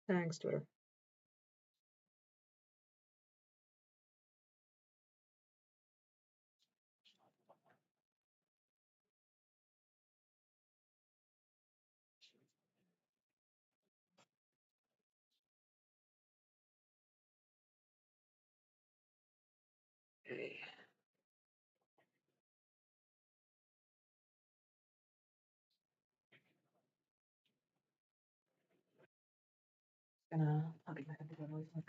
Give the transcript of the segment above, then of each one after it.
Thanks, Twitter. Okay. Gonna plug it back into the noise mic.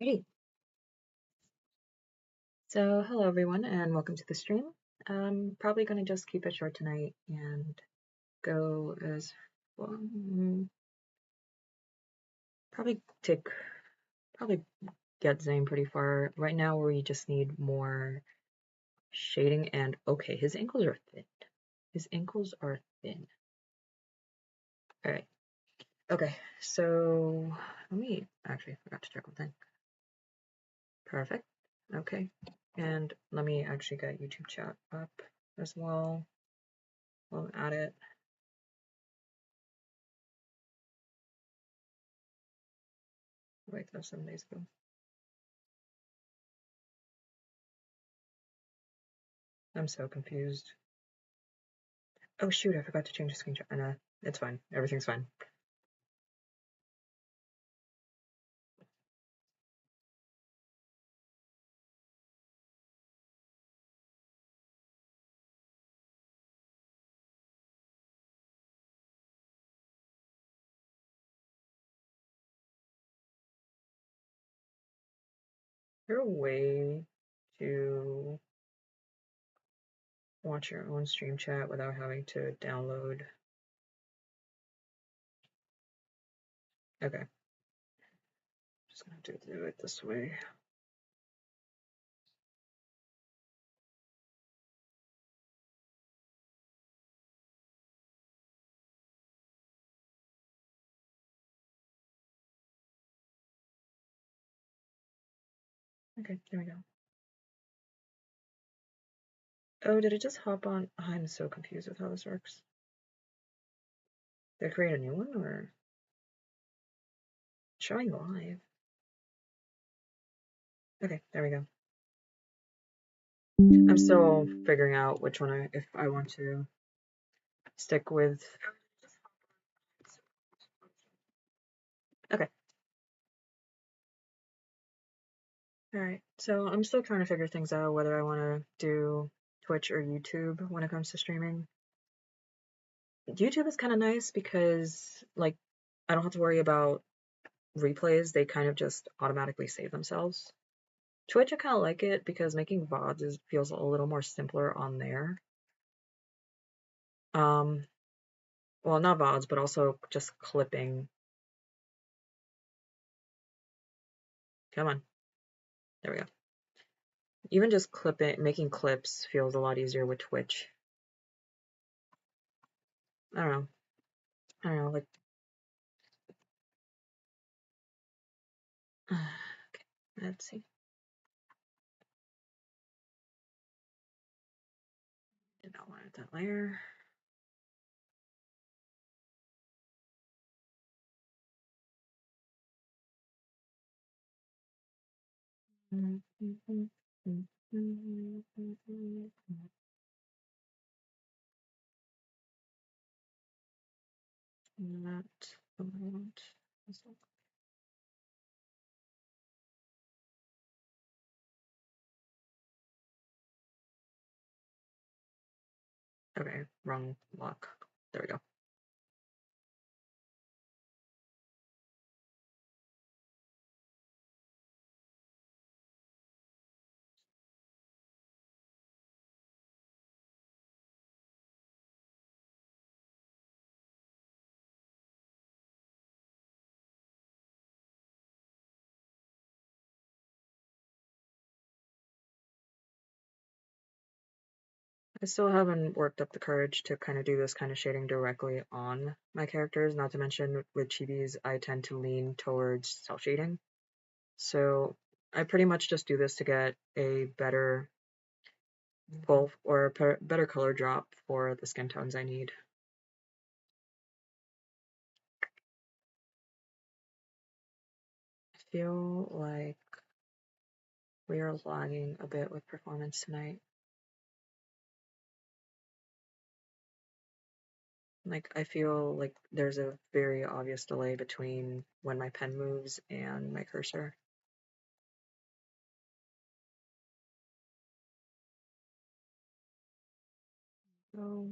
Alrighty. So, hello everyone, and welcome to the stream. I'm probably gonna just keep it short tonight and go as well. Probably get Zayne pretty far. Right now, we just need more shading, and okay, his ankles are thin. His ankles are thin. Alright. Okay, so let me actually forgot to check one thing. Perfect. Okay. And let me actually get YouTube chat up as well while I'm at it. Wait, that was 7 days ago. I'm so confused. Oh shoot, I forgot to change the screenshot. No, it's fine. Everything's fine. Is there a way to watch your own stream chat without having to download? Okay. Just gonna have to do it this way. Okay, there we go. Oh, did it just hop on? I'm so confused with how this works. Did I create a new one or showing live? Okay, there we go. I'm still figuring out which one if I want to stick with. Okay. Alright, so I'm still trying to figure things out whether I want to do Twitch or YouTube when it comes to streaming. YouTube is kind of nice because, like, I don't have to worry about replays, they kind of just automatically save themselves. Twitch, I kind of like it because making VODs feels a little more simpler on there. Well, not VODs, but also just clipping. Come on. There we go. Even just making clips feels a lot easier with Twitch. I don't know, like, okay, let's see. Did not want that layer. Not amount. Okay, wrong lock. There we go. I still haven't worked up the courage to kind of do this kind of shading directly on my characters, not to mention with Chibis, I tend to lean towards cel shading. So I pretty much just do this to get a better full or a better color drop for the skin tones I need. I feel like we are lagging a bit with performance tonight. Like, I feel like there's a very obvious delay between when my pen moves and my cursor. So,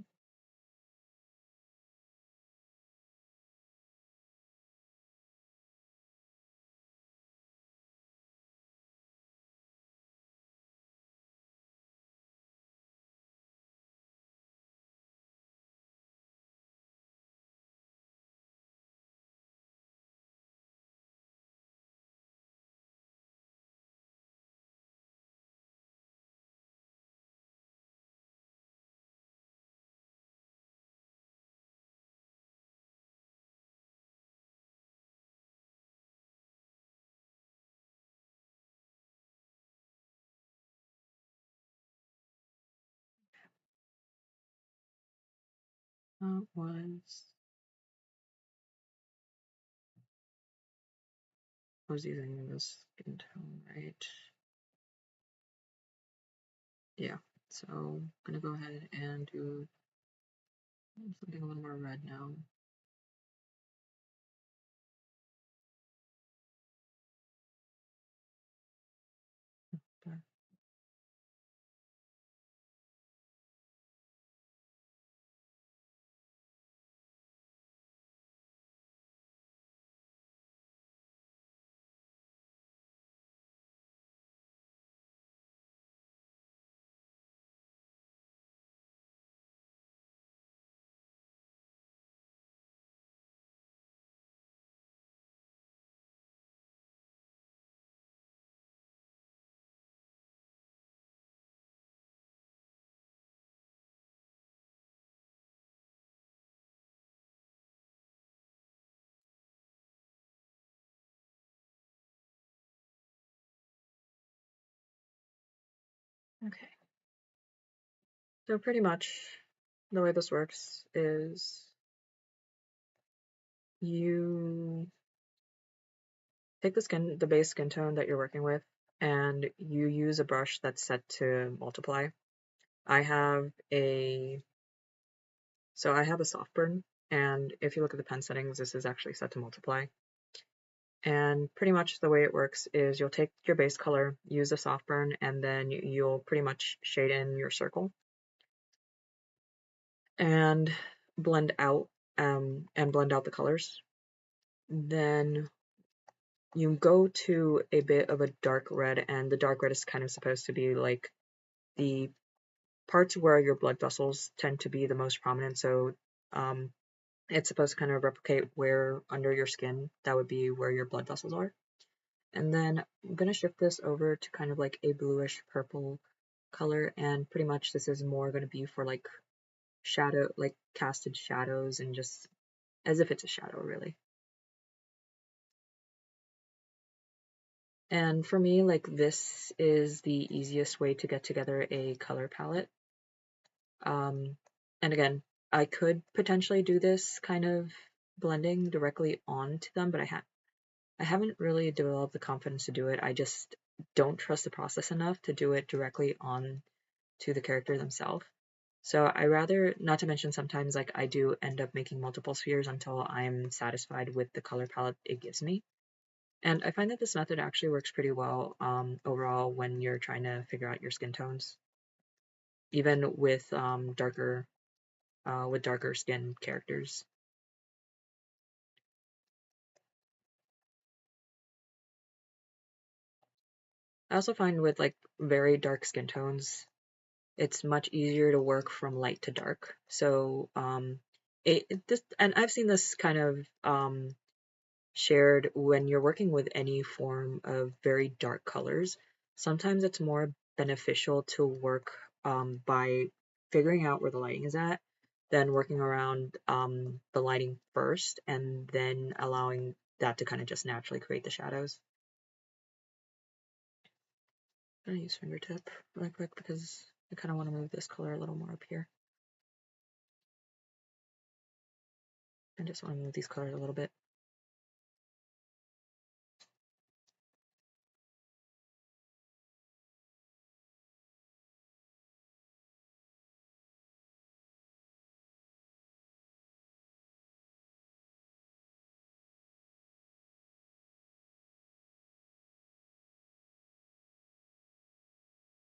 that was using this skin tone, right? Yeah, so I'm gonna go ahead and do something a little more red now. Okay. So pretty much the way this works is you take the base skin tone that you're working with, and you use a brush that's set to multiply. I have a soft burn, and if you look at the pen settings, this is actually set to multiply. And pretty much the way it works is you'll take your base color, use a soft burn, and then you'll pretty much shade in your circle and blend out the colors. Then you go to a bit of a dark red, and the dark red is kind of supposed to be like the parts where your blood vessels tend to be the most prominent. So it's supposed to kind of replicate where under your skin that would be where your blood vessels are. And then I'm gonna shift this over to kind of like a bluish purple color, and pretty much this is more gonna be for like shadow, like casted shadows, and just as if it's a shadow really. And for me, like, this is the easiest way to get together a color palette. And again, I could potentially do this kind of blending directly onto them, but I haven't really developed the confidence to do it. I just don't trust the process enough to do it directly on to the character themselves. So I rather, not to mention sometimes like I do end up making multiple spheres until I'm satisfied with the color palette it gives me. And I find that this method actually works pretty well overall when you're trying to figure out your skin tones, even with darker skin characters. I also find with like very dark skin tones, it's much easier to work from light to dark. So and I've seen this kind of shared when you're working with any form of very dark colors. Sometimes it's more beneficial to work by figuring out where the lighting is at, then working around the lighting first, and then allowing that to kind of just naturally create the shadows. I'm gonna use fingertip really quick because I kind of want to move this color a little more up here. I just want to move these colors a little bit.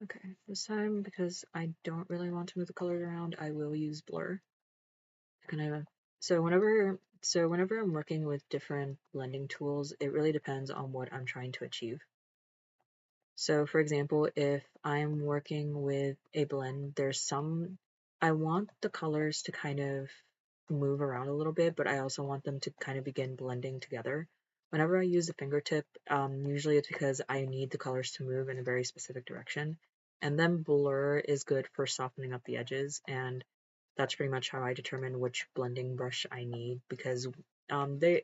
Okay, this time, because I don't really want to move the colors around, I will use blur. Kind of, so whenever I'm working with different blending tools, it really depends on what I'm trying to achieve. So for example, if I'm working with a blend, I want the colors to kind of move around a little bit, but I also want them to kind of begin blending together. Whenever I use the fingertip, usually it's because I need the colors to move in a very specific direction. And then blur is good for softening up the edges, and that's pretty much how I determine which blending brush I need, because they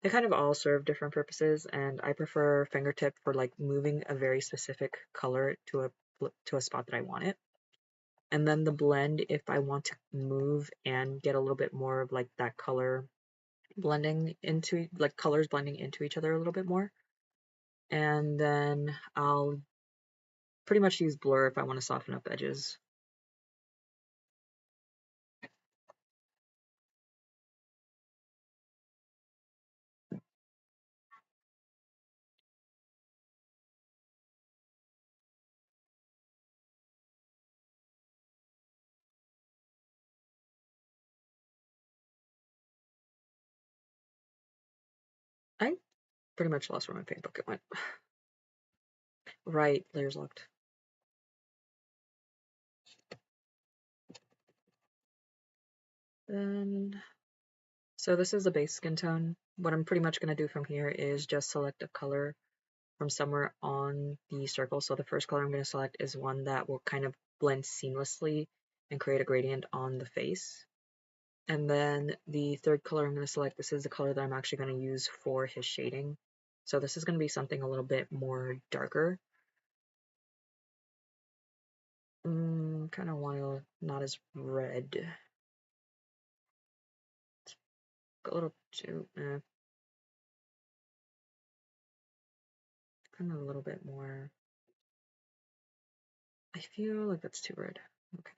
kind of all serve different purposes, and I prefer fingertip for like moving a very specific color to a spot that I want it. And then the blend, if I want to move and get a little bit more of like that color blending into, like colors blending into each other a little bit more. And then I'll pretty much use blur if I want to soften up edges. I pretty much lost where my paint bucket went. Right, layers locked. Then, so this is the base skin tone. What I'm pretty much going to do from here is just select a color from somewhere on the circle. So the first color I'm going to select is one that will kind of blend seamlessly and create a gradient on the face. And then the third color I'm going to select, this is the color that I'm actually going to use for his shading. So this is going to be something a little bit more darker. Kind of want to, not as red. A little too, kind of a little bit more. I feel like that's too red. Okay.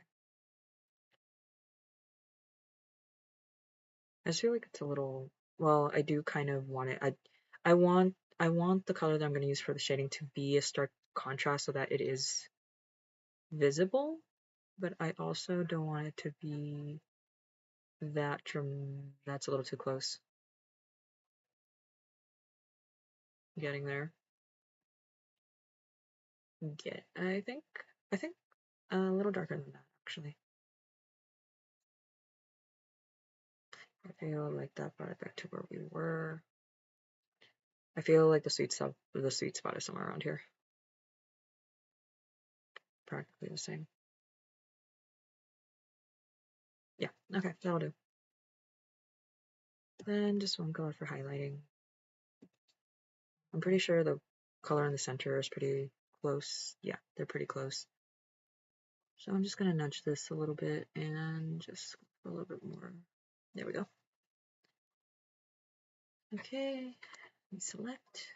I just feel like it's a little, well, I do kind of want it. I want the color that I'm going to use for the shading to be a stark contrast so that it is visible, but I also don't want it to be that's a little too close. Getting there. I think a little darker than that actually. I feel like that brought it back to where we were. I feel like the sweet spot is somewhere around here. Practically the same. Yeah, okay, that'll do. Then just one color for highlighting. I'm pretty sure the color in the center is pretty close. Yeah, they're pretty close. So I'm just going to nudge this a little bit and just a little bit more. There we go. Okay, select.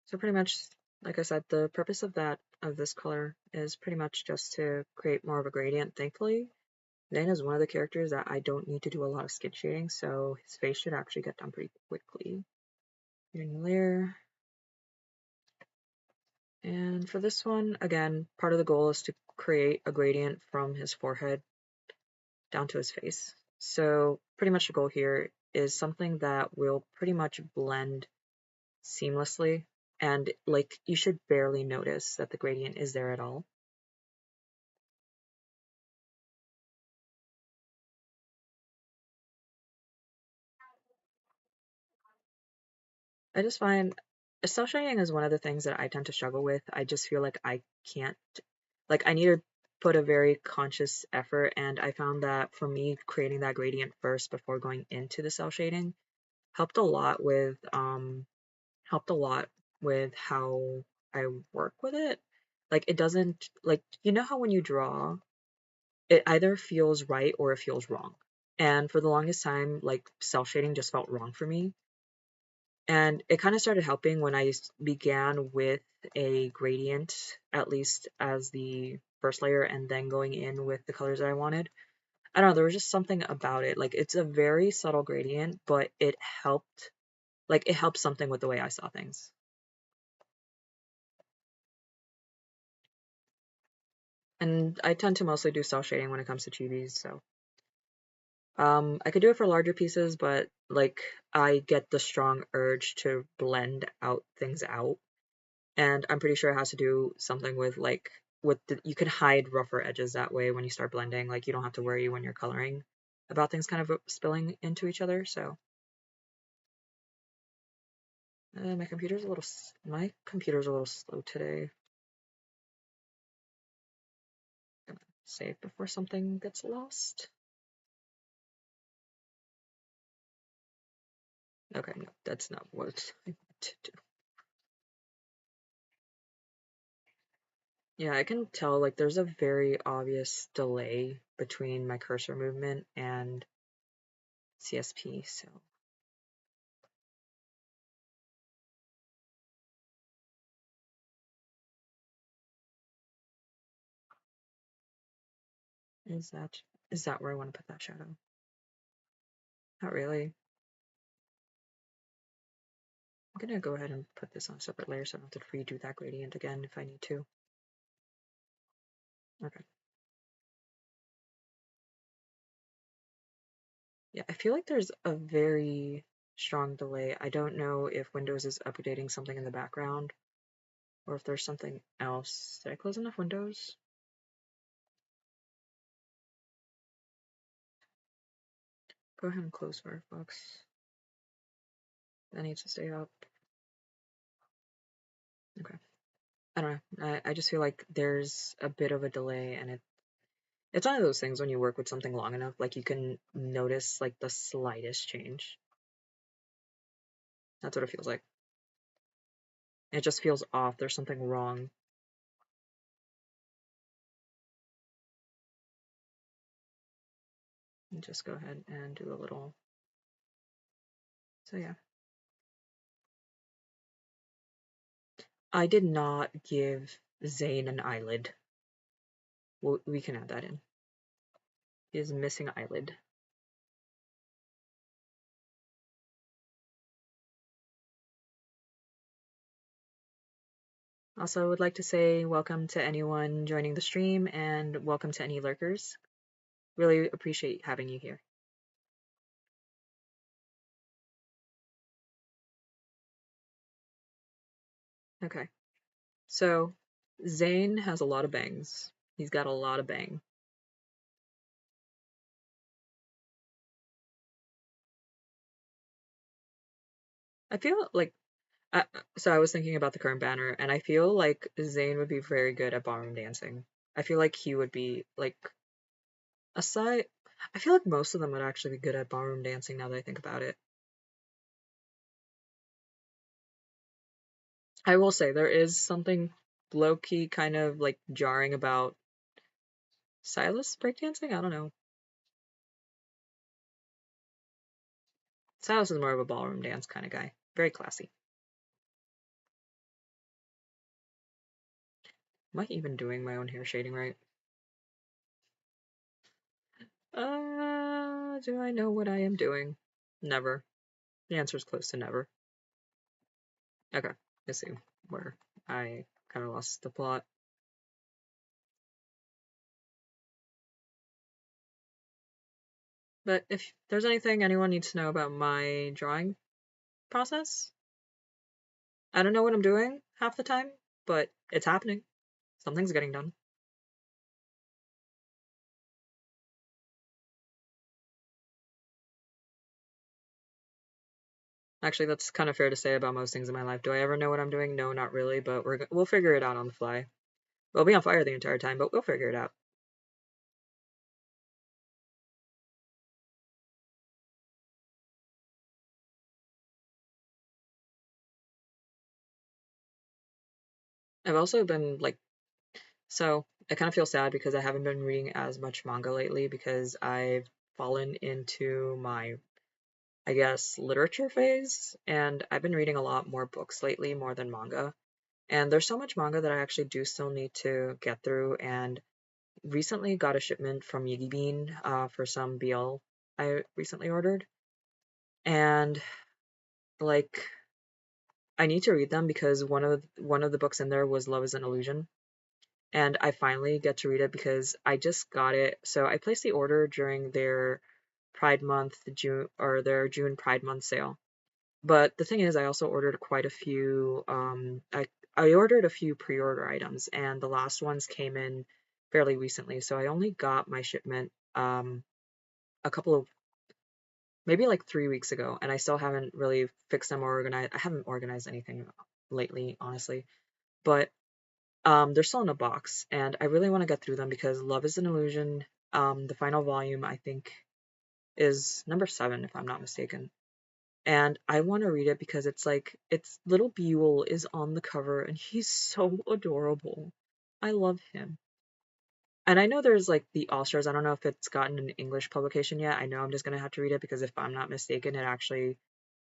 So pretty much, like I said, the purpose of this color is pretty much just to create more of a gradient. Thankfully, Zayne is one of the characters that I don't need to do a lot of skin shading, so his face should actually get done pretty quickly. New layer. And for this one, again, part of the goal is to create a gradient from his forehead down to his face. So pretty much the goal here is something that will pretty much blend seamlessly, and like you should barely notice that the gradient is there at all. I just find cel shading is one of the things that I tend to struggle with. I just feel like I can't, like, I need to put a very conscious effort, and I found that for me, creating that gradient first before going into the cel shading helped a lot with, helped a lot with how I work with it. Like, it doesn't, like, you know how when you draw, it either feels right or it feels wrong. And for the longest time, like, cel shading just felt wrong for me. And it kind of started helping when I began with a gradient, at least as the first layer, and then going in with the colors that I wanted. I don't know, there was just something about it. Like, it's a very subtle gradient, but it helped, like, it helped something with the way I saw things. And I tend to mostly do cel shading when it comes to chibis, so. I could do it for larger pieces, but, like, I get the strong urge to blend out things out. And I'm pretty sure it has to do something with, like, you can hide rougher edges that way when you start blending. Like, you don't have to worry when you're coloring about things kind of spilling into each other. So my computer's a little slow today. I'm gonna save before something gets lost. Okay, no, that's not what I meant to do. Yeah, I can tell, like, there's a very obvious delay between my cursor movement and CSP, so. Is that where I want to put that shadow? Not really. I'm gonna go ahead and put this on a separate layer so I don't have to redo that gradient again if I need to. Okay. Yeah, I feel like there's a very strong delay. I don't know if Windows is updating something in the background or if there's something else. Did I close enough windows? Go ahead and close Firefox. That needs to stay up. Okay. I don't know. I just feel like there's a bit of a delay, and it's one of those things when you work with something long enough, like, you can notice, like, the slightest change. That's what it feels like. It just feels off. There's something wrong. And just go ahead and do a little. So yeah. I did not give Zayne an eyelid. We can add that in. He is missing eyelid. Also, I would like to say welcome to anyone joining the stream and welcome to any lurkers. Really appreciate having you here. Okay, so Zayne has a lot of bangs. He's got a lot of bang. I feel like, so I was thinking about the current banner, and I feel like Zayne would be very good at ballroom dancing. I feel like he would be, like, aside, I feel like most of them would actually be good at ballroom dancing now that I think about it. I will say there is something low-key kind of, like, jarring about Silas breakdancing? I don't know. Silas is more of a ballroom dance kind of guy. Very classy. Am I even doing my own hair shading right? Do I know what I am doing? Never. The answer is close to never. Okay, let's see where I kind of lost the plot. But if there's anything anyone needs to know about my drawing process, I don't know what I'm doing half the time, but it's happening. Something's getting done. Actually, that's kind of fair to say about most things in my life. Do I ever know what I'm doing? No, not really, but we'll figure it out on the fly. We'll be on fire the entire time, but we'll figure it out. I've also been like, so I kind of feel sad because I haven't been reading as much manga lately because I've fallen into my, I guess, literature phase, and I've been reading a lot more books lately, more than manga. And there's so much manga that I actually do still need to get through, and recently got a shipment from Yigi Bean for some BL I recently ordered. And like I need to read them because one of the books in there was Love is an Illusion. And I finally get to read it because I just got it. So I placed the order during their Pride Month June or their June Pride Month sale. But the thing is, I also ordered quite a few. I ordered a few pre-order items, and the last ones came in fairly recently. So I only got my shipment a couple of maybe like 3 weeks ago, and I still haven't really fixed them or organized. I haven't organized anything lately, honestly. But they're still in a box, and I really want to get through them because Love is an Illusion, the final volume, I think, is number 7, if I'm not mistaken. And I want to read it because it's like, it's little Buell is on the cover, and he's so adorable. I love him. And I know there's like the All Stars. I don't know if it's gotten an English publication yet. I know I'm just gonna have to read it because if I'm not mistaken, it actually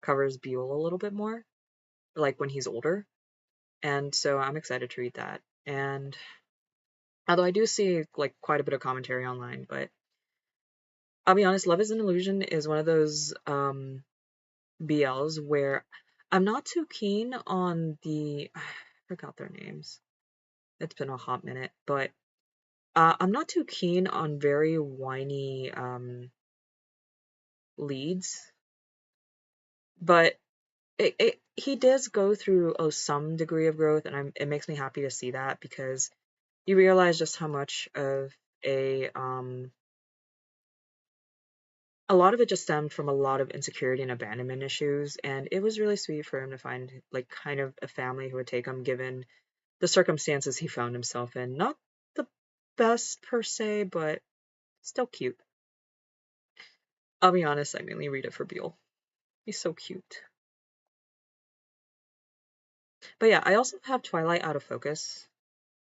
covers Buell a little bit more, like when he's older. And so I'm excited to read that. And although I do see like quite a bit of commentary online, but I'll be honest, Love is an Illusion is one of those BLs where I'm not too keen on the I forgot their names. It's been a hot minute, but I'm not too keen on very whiny leads. But he does go through some degree of growth, and it makes me happy to see that because you realize just how much of a lot of it just stemmed from a lot of insecurity and abandonment issues, and it was really sweet for him to find like kind of a family who would take him given the circumstances he found himself in. Not the best per se, but still cute. I'll be honest, I mainly read it for Beale. He's so cute. But yeah, I also have Twilight Out of Focus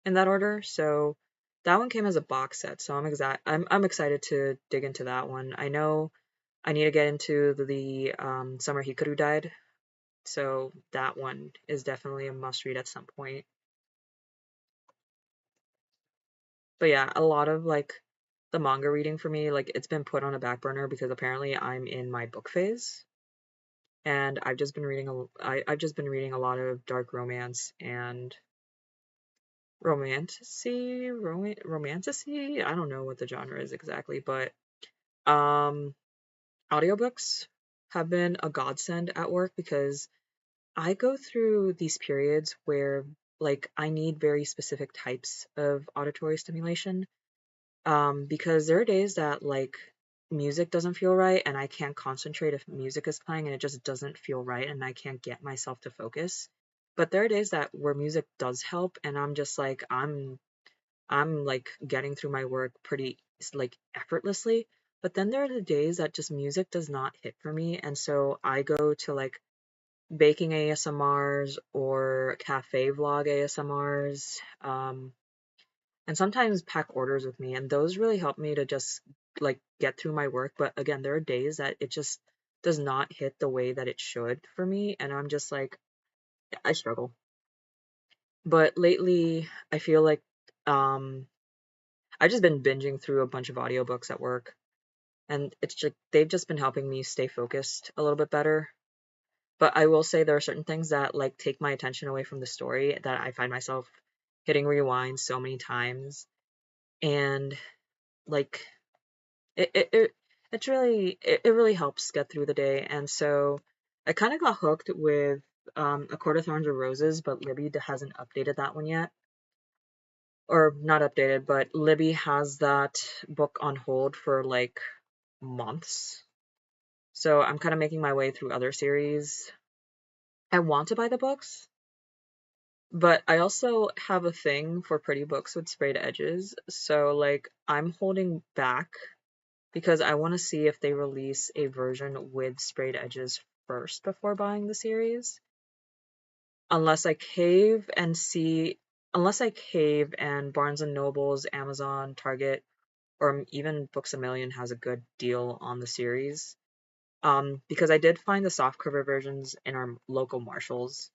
in that order, so that one came as a box set, so I'm excited to dig into that one. I know I need to get into the Summer Hikaru Died, so that one is definitely a must read at some point. But yeah, a lot of like the manga reading for me, like it's been put on a back burner because apparently I'm in my book phase, and I've just been reading a lot of dark romance and romanticy. I don't know what the genre is exactly, but um, audiobooks have been a godsend at work because I go through these periods where like I need very specific types of auditory stimulation. Because there are days that like music doesn't feel right and I can't concentrate if music is playing and it just doesn't feel right and I can't get myself to focus. But there are days that where music does help and I'm just like I'm like getting through my work pretty like effortlessly. But then there are the days that just music does not hit for me and so I go to like baking ASMRs or cafe vlog ASMRs. And sometimes pack orders with me, and those really help me to just like get through my work. But again, there are days that it just does not hit the way that it should for me, and I'm just like, I struggle. But lately, I feel like um, I've just been binging through a bunch of audiobooks at work, and it's just they've just been helping me stay focused a little bit better. But I will say there are certain things that like take my attention away from the story that I find myself hitting rewind so many times, and like it it it it really helps get through the day. And so I kind of got hooked with A Court of Thorns or Roses, but Libby hasn't updated that one yet. Or not updated, but Libby has that book on hold for like months. So I'm kind of making my way through other series. I want to buy the books, but I also have a thing for pretty books with sprayed edges. So like I'm holding back because I want to see if they release a version with sprayed edges first before buying the series. Unless I cave and see, unless I cave and Barnes and Nobles, Amazon, Target, or even Books a Million has a good deal on the series. Because I did find the softcover versions in our local Marshalls,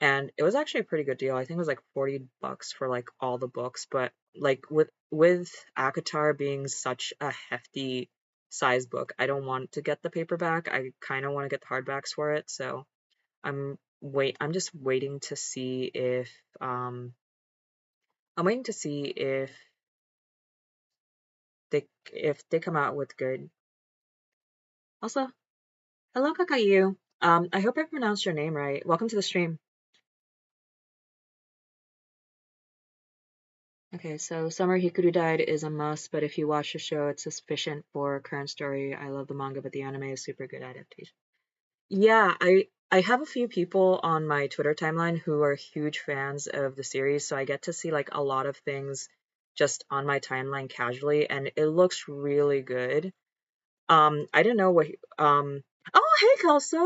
and it was actually a pretty good deal. I think it was like $40 for like all the books, but like with Akatar being such a hefty size book, I don't want to get the paperback. I kind of want to get the hardbacks for it, so I'm just waiting to see if I'm waiting to see if they come out with good. Also, hello Kakayu. I hope I pronounced your name right. Welcome to the stream. Okay, so Summer Hikaru died is a must, but if you watch the show, it's sufficient for current story. I love the manga, but the anime is super good adaptation. Yeah, I have a few people on my Twitter timeline who are huge fans of the series, so I get to see like a lot of things just on my timeline casually, and it looks really good. I didn't know what oh, hey Kelso.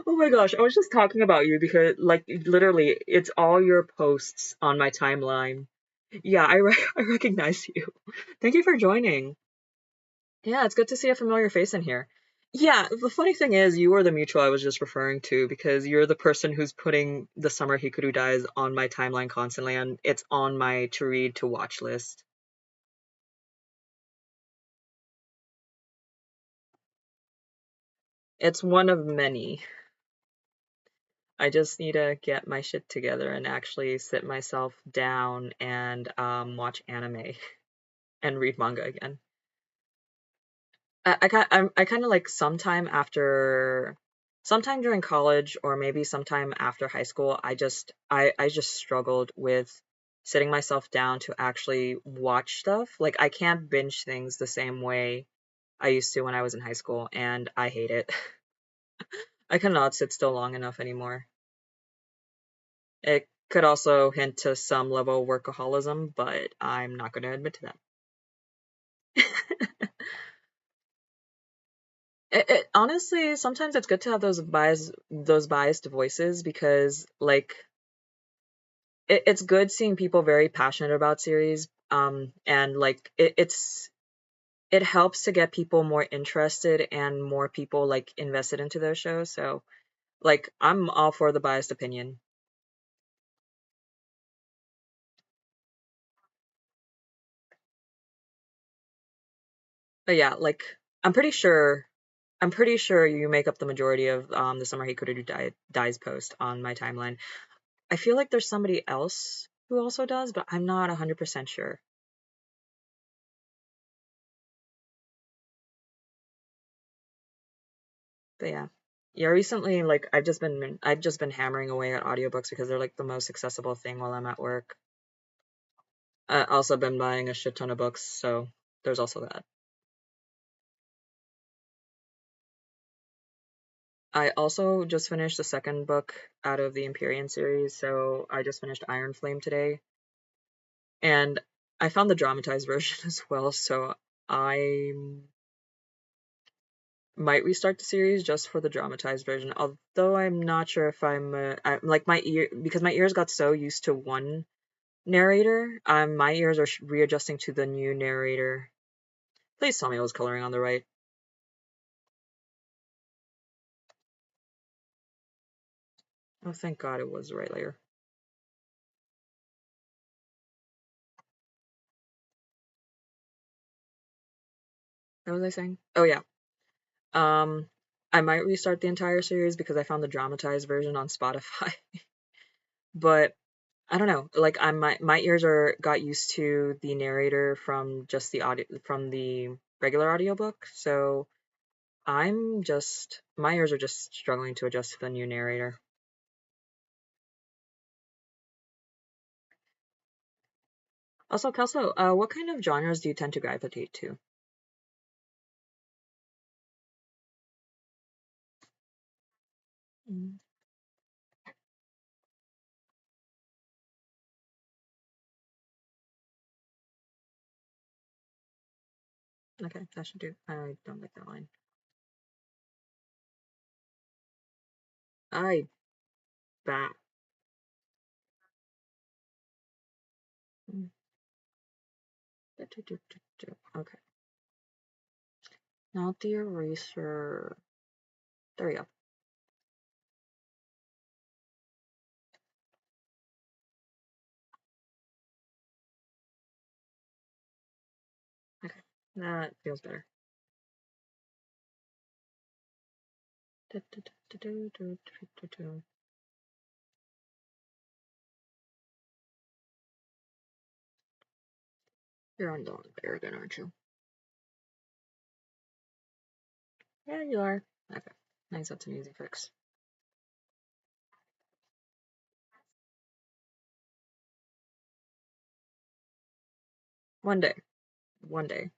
Oh my gosh, I was just talking about you because like literally it's all your posts on my timeline. Yeah, I recognize you. Thank you for joining. Yeah, it's good to see a familiar face in here. Yeah, the funny thing is, you were the mutual I was just referring to because you're the person who's putting the Summer Hikaru Dies on my timeline constantly, and it's on my to read to watch list. It's one of many. I just need to get my shit together and actually sit myself down and watch anime and read manga again. I kind of like sometime during college or maybe sometime after high school, I just struggled with sitting myself down to actually watch stuff. Like I can't binge things the same way I used to when I was in high school, and I hate it. I cannot sit still long enough anymore. It could also hint to some level of workaholism, but I'm not going to admit to that. Honestly, sometimes it's good to have those biased voices because like it's good seeing people very passionate about series. And like it helps to get people more interested and more people like invested into those shows. So like I'm all for the biased opinion. But yeah, like I'm pretty sure I'm pretty sure you make up the majority of the Summer Hikaru dies post on my timeline. I feel like there's somebody else who also does, but I'm not 100% sure. But yeah. Yeah, recently like I've just been hammering away at audiobooks because they're like the most accessible thing while I'm at work. I also been buying a shit ton of books, so there's also that. I also just finished the second book out of the Empyrean series, so I just finished Iron Flame today. And I found the dramatized version as well, so I might restart the series just for the dramatized version. Although I'm not sure if I'm like my ear because my ears got so used to one narrator. My ears are readjusting to the new narrator. Please tell me it was coloring on the right. Oh, thank God it was the right layer. What was I saying? Oh yeah. Um, I might restart the entire series because I found the dramatized version on Spotify. But I don't know. Like my ears are got used to the narrator from just the audio from the regular audiobook. So my ears are just struggling to adjust to the new narrator. Also, Kelso, what kind of genres do you tend to gravitate to? Mm. Okay, that should do. I don't like that line. I bat. Mm. Okay. Not the eraser. There we go. Okay. That feels better. You're on the layer again, aren't you? Yeah, you are. Okay. Nice, that's an easy fix. One day. One day.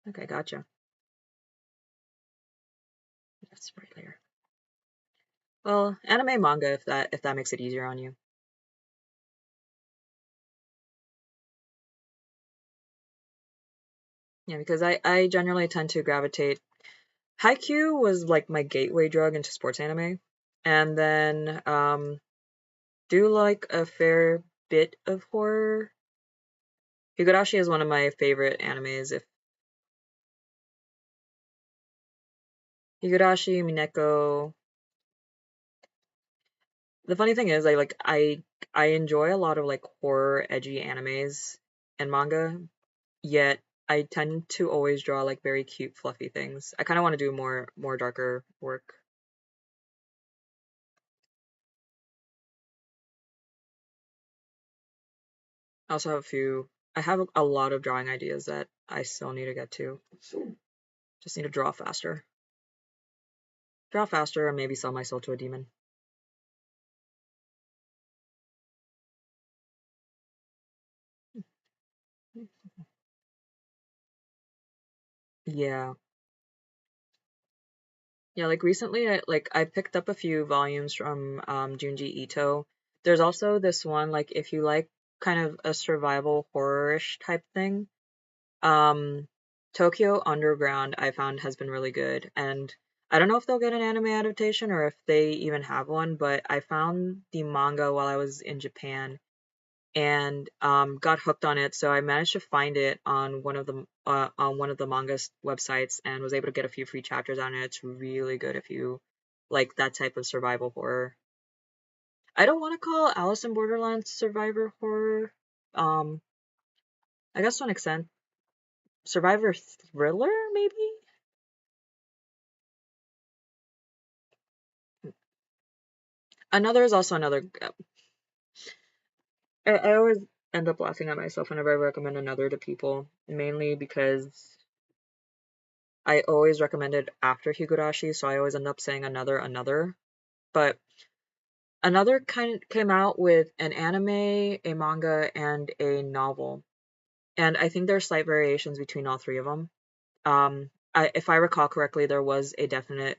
Okay, gotcha. That's right layer. Well, anime manga if that makes it easier on you. Yeah, because I generally tend to gravitate. Haikyuu was like my gateway drug into sports anime. And then do like a fair bit of horror. Higurashi is one of my favorite animes. If Higurashi, Mineko. The funny thing is I enjoy a lot of like horror edgy animes and manga, yet I tend to always draw like very cute fluffy things. I kind of want to do more darker work. I also have I have a lot of drawing ideas that I still need to get to. Just need to draw faster. Draw faster and maybe sell my soul to a demon. Yeah. Yeah, like recently I picked up a few volumes from Junji Ito. There's also this one, like if you like kind of a survival horror-ish type thing, um Tokyo Underground I found has been really good. And I don't know if they'll get an anime adaptation or if they even have one, but I found the manga while I was in Japan and got hooked on it. So I managed to find it on one of the manga websites and was able to get a few free chapters on it. It's really good if you like that type of survival horror. I don't want to call Alice in Borderlands survivor horror. Um, I guess to an extent, survivor thriller maybe. Another is also another. I always end up laughing at myself whenever I recommend another to people, mainly because I always recommend it after Higurashi, so I always end up saying another. But another kind came out with an anime, a manga, and a novel. And I think there's slight variations between all three of them. If I recall correctly, there was a definite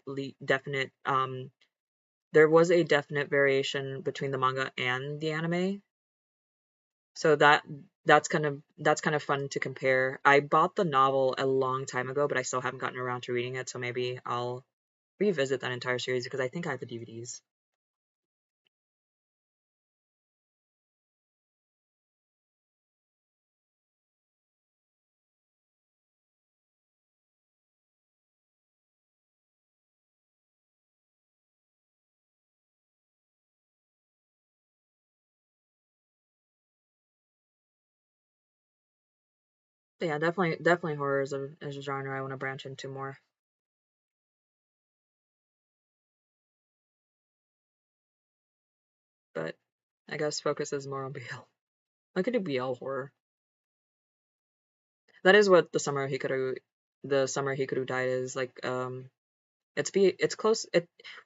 variation between the manga and the anime. So that's kind of fun to compare. I bought the novel a long time ago, but I still haven't gotten around to reading it, so maybe I'll revisit that entire series because I think I have the DVDs. But yeah, definitely horror is a genre I want to branch into more. But I guess focus is more on BL. I could do BL horror. That is what the summer Hikaru died is like. It's close.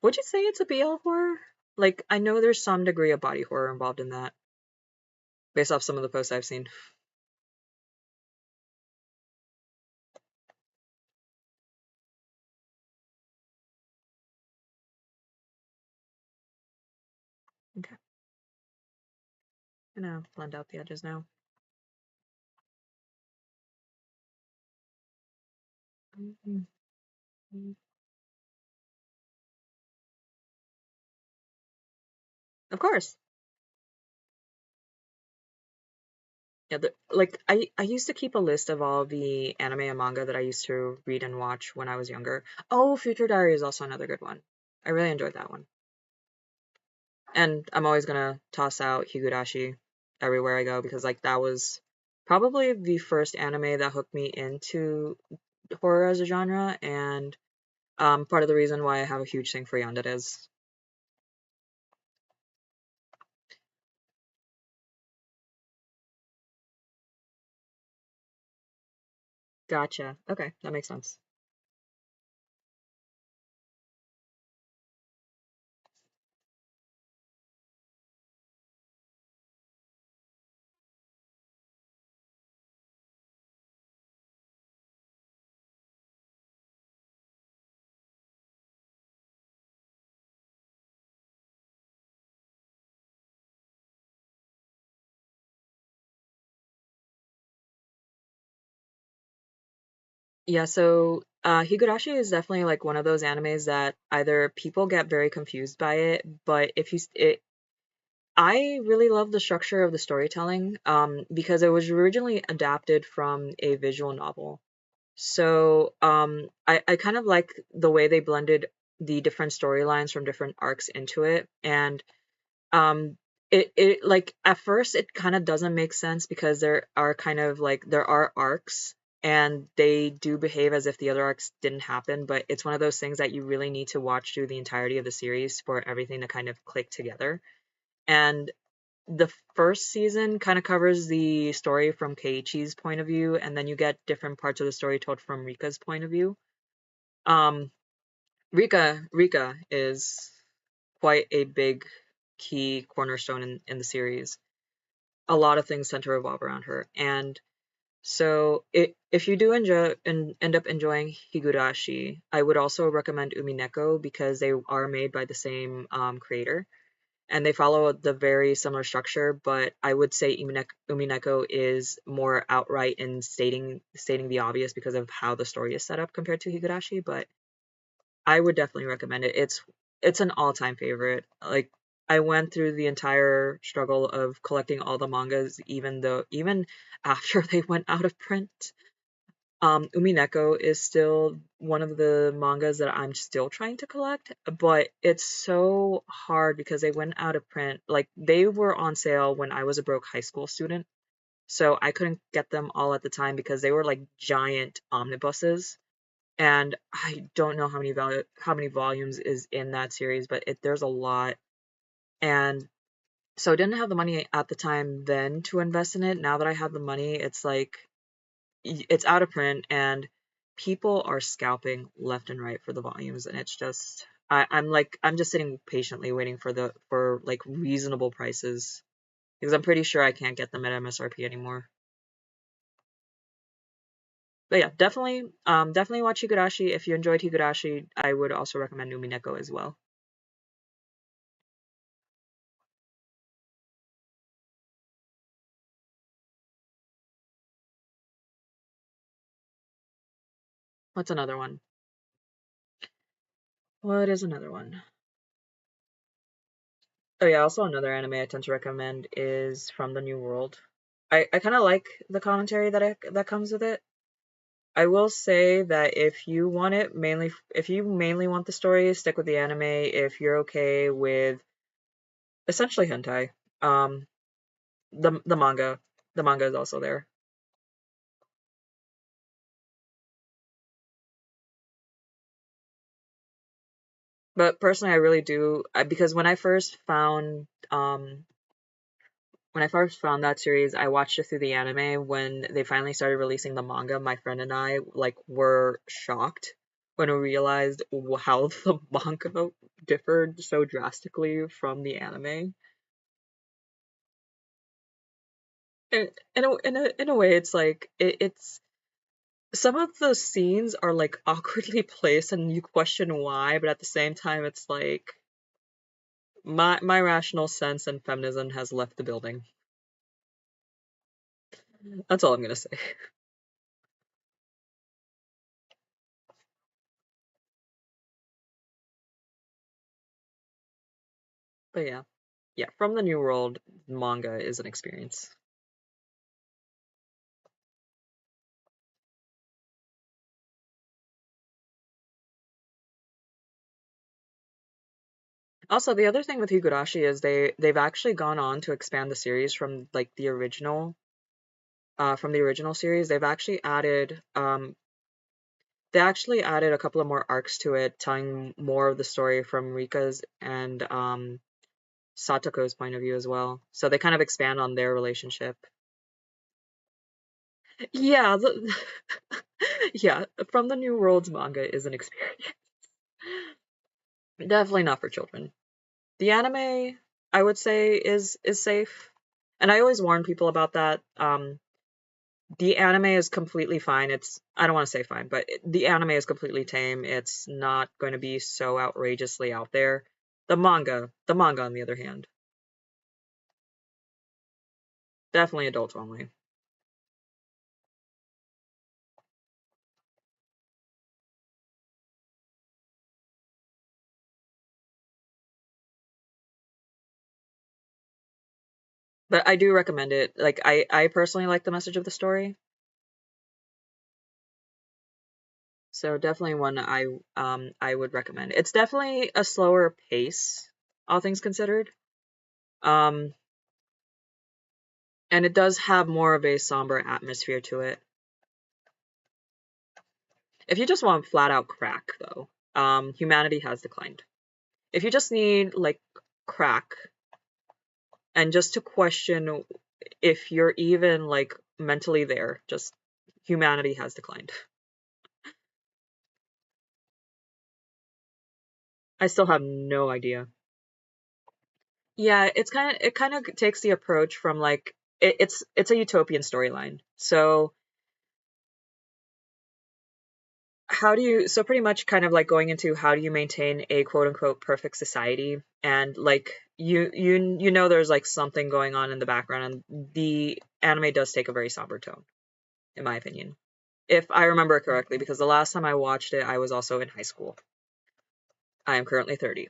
Would you say it's a BL horror? Like I know there's some degree of body horror involved in that, based off some of the posts I've seen. Okay. I'm gonna blend out the edges now. Of course. Yeah, like I used to keep a list of all the anime and manga that I used to read and watch when I was younger. Oh, Future Diary is also another good one. I really enjoyed that one. And I'm always gonna toss out Higurashi everywhere I go because like that was probably the first anime that hooked me into horror as a genre and part of the reason why I have a huge thing for yanderes. Gotcha. Okay, that makes sense. Yeah, so Higurashi is definitely like one of those animes that either people get very confused by it, but if you it I really love the structure of the storytelling because it was originally adapted from a visual novel. So I kind of like the way they blended the different storylines from different arcs into it. And um it like at first it kind of doesn't make sense because there are arcs and they do behave as if the other arcs didn't happen, but it's one of those things that you really need to watch through the entirety of the series for everything to kind of click together. And the first season kind of covers the story from Keiichi's point of view, and then you get different parts of the story told from Rika's point of view. Um, Rika is quite a big key cornerstone in the series. A lot of things tend to revolve around her, and so if you do enjoy and end up enjoying Higurashi, I would also recommend Umineko because they are made by the same creator and they follow the very similar structure, but I would say Umineko is more outright in stating the obvious because of how the story is set up compared to Higurashi, but I would definitely recommend it. It's an all-time favorite. Like I went through the entire struggle of collecting all the mangas even after they went out of print. Umineko is still one of the mangas that I'm still trying to collect, but it's so hard because they went out of print. Like they were on sale when I was a broke high school student, so I couldn't get them all at the time because they were like giant omnibuses. And I don't know how many volumes is in that series, but there's a lot. And so I didn't have the money at the time then to invest in it. Now that I have the money, it's like it's out of print and people are scalping left and right for the volumes and it's just I'm just sitting patiently waiting for like reasonable prices because I'm pretty sure I can't get them at MSRP anymore. But yeah, definitely watch Higurashi. If you enjoyed Higurashi, I would also recommend Umineko as well. What's another one? What is another one? Oh yeah, also another anime I tend to recommend is From the New World. I kind of like the commentary that comes with it. I will say that if you mainly want the story, stick with the anime. If you're okay with essentially hentai, um, the the manga is also there. But personally, I really do because when I first found that series, I watched it through the anime. When they finally started releasing the manga, my friend and I like were shocked when we realized how the manga differed so drastically from the anime. In a way, it's like it's some of the scenes are like awkwardly placed, and you question why, but at the same time, it's like My rational sense and feminism has left the building. That's all I'm gonna say. But yeah. Yeah, from the New World, manga is an experience. Also, the other thing with Higurashi is they've actually gone on to expand the series from like the original series. They actually added a couple of more arcs to it, telling more of the story from Rika's and Satoko's point of view as well. So they kind of expand on their relationship. Yeah, yeah, from the New World's manga is an experience. Definitely not for children. The anime, I would say, is safe, and I always warn people about that. The anime is completely fine. I don't want to say fine, but the anime is completely tame. It's not going to be so outrageously out there. The manga, on the other hand, definitely adult only. But I do recommend it. Like I personally like the message of the story, so definitely one I would recommend. It's definitely a slower pace, all things considered. Um, and it does have more of a somber atmosphere to it. If you just want flat out crack, though, humanity has declined. If you just need like crack and just to question if you're even like mentally there, just humanity has declined. I still have no idea. Yeah, it kind of takes the approach from like it's a utopian storyline. So so pretty much kind of like going into how do you maintain a quote unquote perfect society, and like you know there's like something going on in the background, and the anime does take a very somber tone, in my opinion, if I remember correctly, because the last time I watched it I was also in high school. I am currently 30,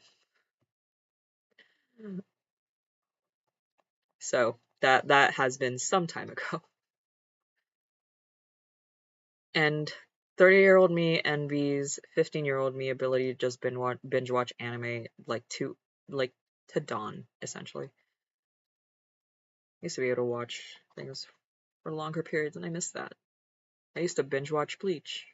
so that has been some time ago. And 30-year-old me envies 15-year-old me ability to just binge watch anime like to dawn, essentially. I used to be able to watch things for longer periods, and I miss that. I used to binge watch Bleach.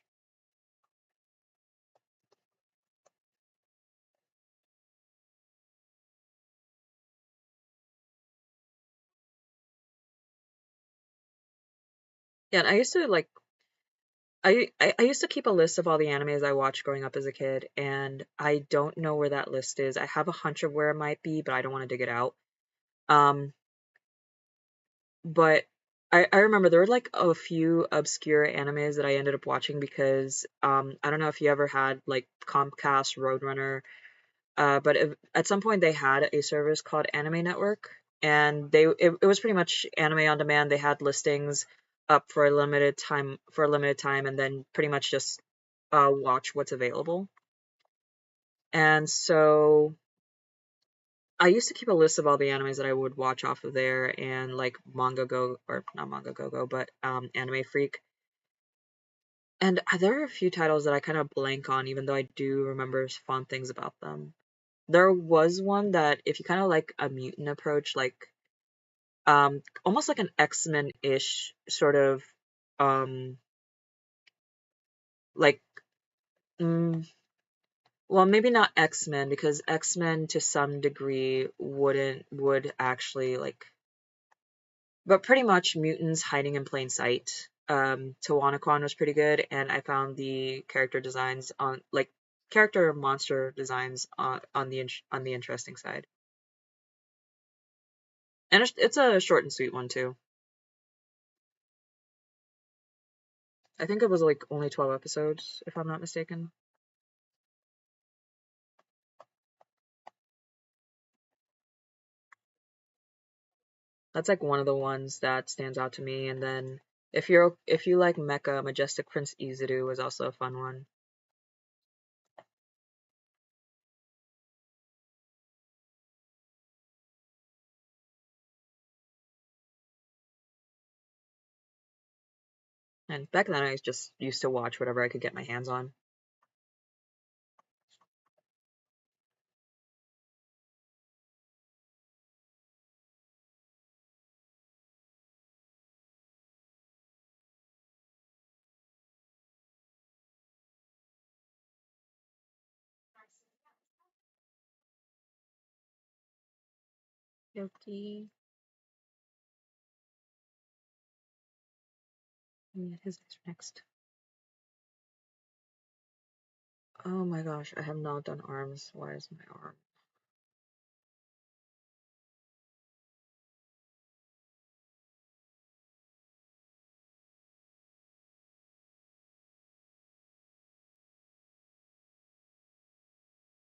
Yeah, and I used to like I used to keep a list of all the animes I watched growing up as a kid, and I don't know where that list is. I have a hunch of where it might be, but I don't want to dig it out. Um, but I remember there were like a few obscure animes that I ended up watching because I don't know if you ever had like Comcast Roadrunner. But at some point they had a service called Anime Network, and it was pretty much anime on demand. They had listings up for a limited time, and then pretty much just watch what's available. And so I used to keep a list of all the animes that I would watch off of there, and like Manga Go, or not Manga Go Go, but Anime Freak. And there are a few titles that I kind of blank on, even though I do remember fond things about them. There was one that if you kind of like a mutant approach, like almost like an X-Men-ish sort of um like mm, well, maybe not X-Men, because X-Men to some degree would actually like, but pretty much mutants hiding in plain sight. Tawanakon was pretty good, and I found the character designs on like character monster designs on the interesting side. And it's a short and sweet one too. I think it was like only 12 episodes, if I'm not mistaken. That's like one of the ones that stands out to me. And then if you like Mecha, Majestic Prince Izuru was also a fun one. And back then I just used to watch whatever I could get my hands on. Yoki. Yeah, his next. Oh my gosh, I have not done arms. Why is my arm?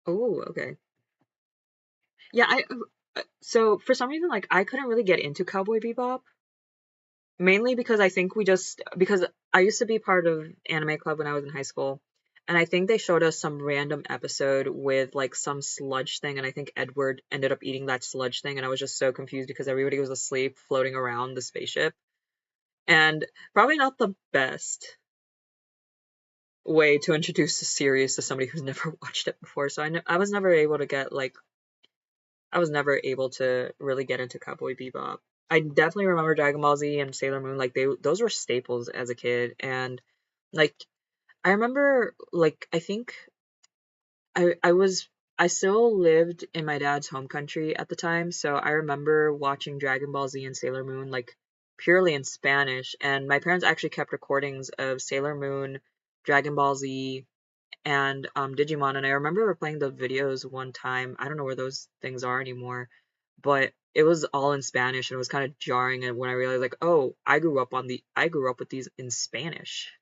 Oh, okay. Yeah, so for some reason, like I couldn't really get into Cowboy Bebop, mainly because I think because I used to be part of anime club when I was in high school, and I think they showed us some random episode with like some sludge thing, and I think Edward ended up eating that sludge thing, and I was just so confused because everybody was asleep floating around the spaceship, and probably not the best way to introduce a series to somebody who's never watched it before. So I was never able to get like I was never able to really get into Cowboy Bebop. I definitely remember Dragon Ball Z and Sailor Moon, like those were staples as a kid. And like I remember like I think I was I still lived in my dad's home country at the time, so I remember watching Dragon Ball Z and Sailor Moon like purely in Spanish, and my parents actually kept recordings of Sailor Moon, Dragon Ball Z, and Digimon, and I remember playing the videos one time. I don't know where those things are anymore, but it was all in Spanish, and it was kind of jarring. And when I realized, like, oh, I grew up with these in Spanish,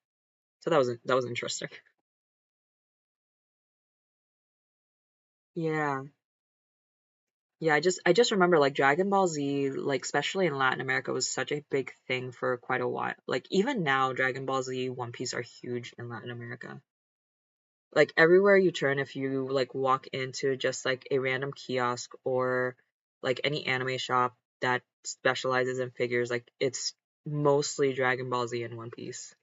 so that was interesting. Yeah, yeah. I just remember like Dragon Ball Z, like especially in Latin America, was such a big thing for quite a while. Like even now, Dragon Ball Z, One Piece are huge in Latin America. Like everywhere you turn, if you like walk into just like a random kiosk or like any anime shop that specializes in figures, like it's mostly Dragon Ball Z and One Piece.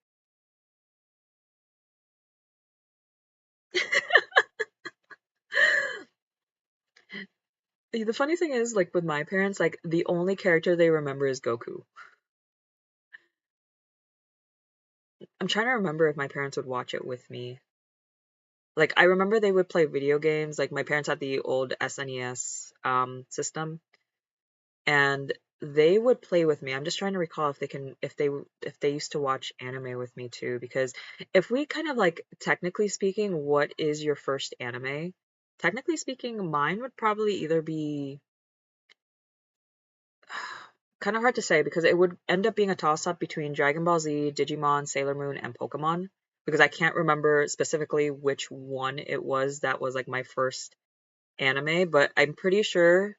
The funny thing is, like with my parents, like the only character they remember is Goku. I'm trying to remember if my parents would watch it with me. Like I remember they would play video games. Like my parents had the old SNES system, and they would play with me. I'm just trying to recall if they used to watch anime with me too, because if we kind of like technically speaking, what is your first anime? Technically speaking, mine would probably either be kind of hard to say because it would end up being a toss up between Dragon Ball Z, Digimon, Sailor Moon, and Pokemon because I can't remember specifically which one it was that was like my first anime, but I'm pretty sure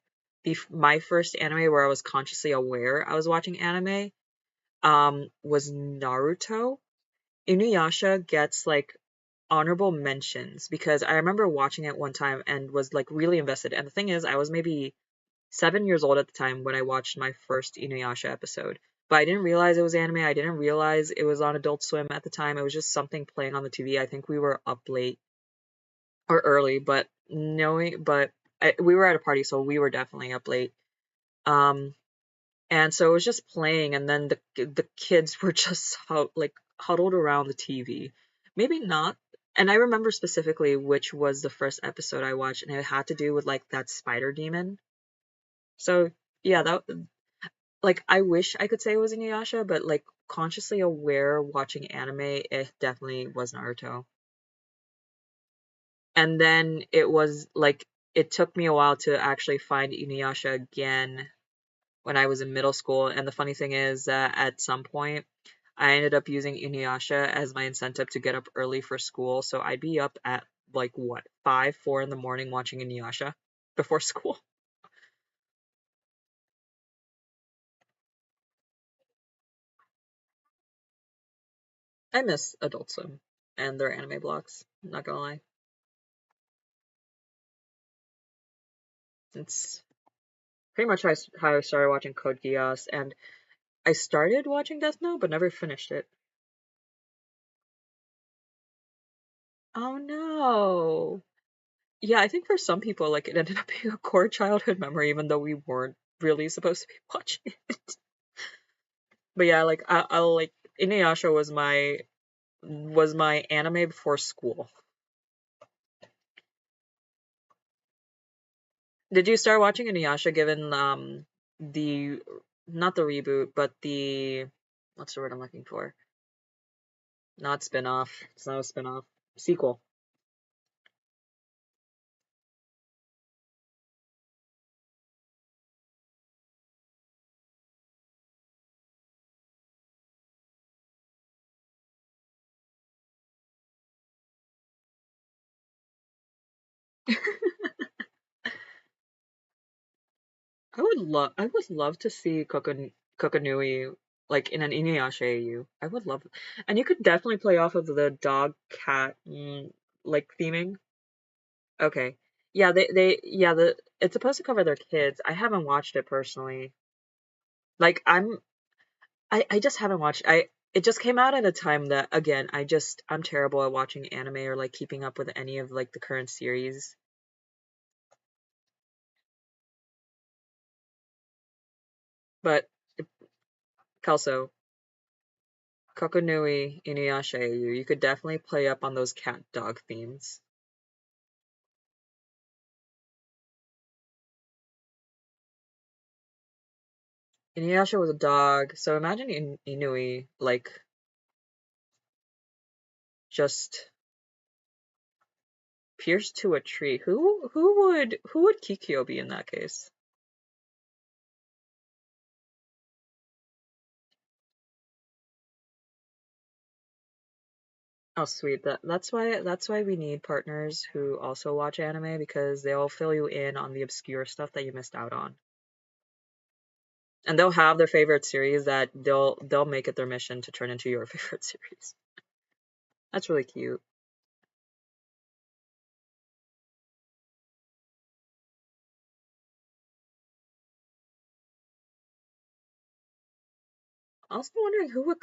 my first anime where I was consciously aware I was watching anime was Naruto. Inuyasha gets like honorable mentions because I remember watching it one time and was like really invested. And the thing is, I was maybe 7 years old at the time when I watched my first Inuyasha episode. But I didn't realize it was anime. I didn't realize it was on Adult Swim at the time. It was just something playing on the TV. I think we were up late or early, but we were at a party, so we were definitely up late. Um, and so it was just playing, and then the kids were just like huddled around the TV. Maybe not. And I remember specifically which was the first episode I watched, and it had to do with like that spider demon. So yeah, that like I wish I could say it was Inuyasha, but like consciously aware watching anime, it definitely was Naruto. And then it was like it took me a while to actually find Inuyasha again when I was in middle school. And the funny thing is that at some point I ended up using Inuyasha as my incentive to get up early for school. So I'd be up at like what, 5, 4 in the morning watching Inuyasha before school. I miss Adult Swim and their anime blocks. Not gonna lie. It's pretty much how I started watching Code Geass, and I started watching Death Note, but never finished it. Oh no. Yeah, I think for some people, like, it ended up being a core childhood memory, even though we weren't really supposed to be watching it. But yeah, like, I'll like Inuyasha was my anime before school. Did you start watching Inuyasha given the not the reboot, but the what's the word I'm looking for? Not spin-off. It's not a spin-off. Sequel. I would love to see Kokonui like in an Inuyasha AU. I would love, and you could definitely play off of the dog cat like theming. Okay. Yeah, they yeah, the it's supposed to cover their kids. I haven't watched it personally. Like I just haven't watched it just came out at a time that again, I'm terrible at watching anime or like keeping up with any of like the current series. But Kelso, Kokonui, Inuyasha, you could definitely play up on those cat dog themes. Inuyasha was a dog, so imagine Inui like just pierced to a tree. Who would Kikyo be in that case? Oh sweet, that's why we need partners who also watch anime because they'll fill you in on the obscure stuff that you missed out on. And they'll have their favorite series that they'll make it their mission to turn into your favorite series. That's really cute. Also wondering who would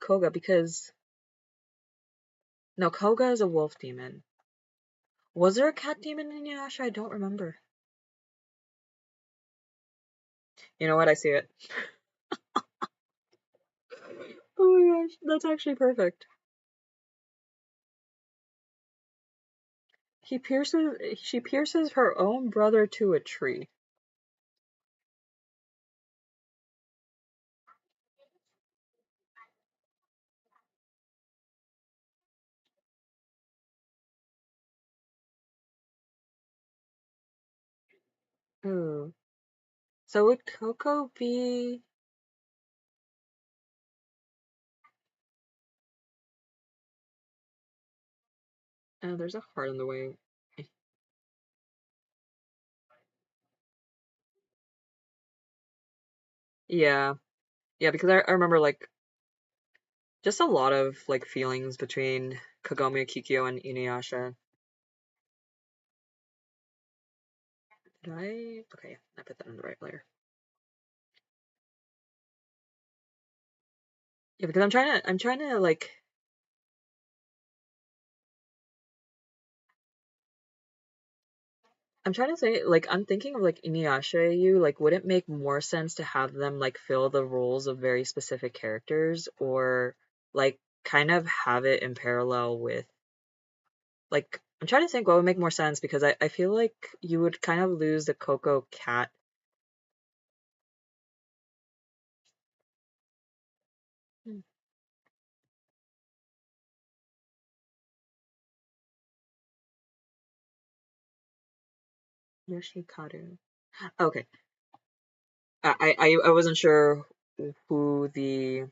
Koga because no, Koga is a wolf demon. Was there a cat demon in Inuyasha? I don't remember. You know what? I see it. Oh my gosh, that's actually perfect. She pierces her own brother to a tree. Ooh. So would Coco be? Oh, there's a heart in the way. Yeah, yeah, because I remember like just a lot of like feelings between Kagome Kikyo and Inuyasha. Did I? Okay, I put that in the right layer. Yeah, because I'm trying to like I'm trying to say, like, I'm thinking of like Inuyasha you, like, would it make more sense to have them like fill the roles of very specific characters or like kind of have it in parallel with like I'm trying to think what would make more sense because I feel like you would kind of lose the Coco cat. Hmm, Yoshikaru. Okay. I wasn't sure who the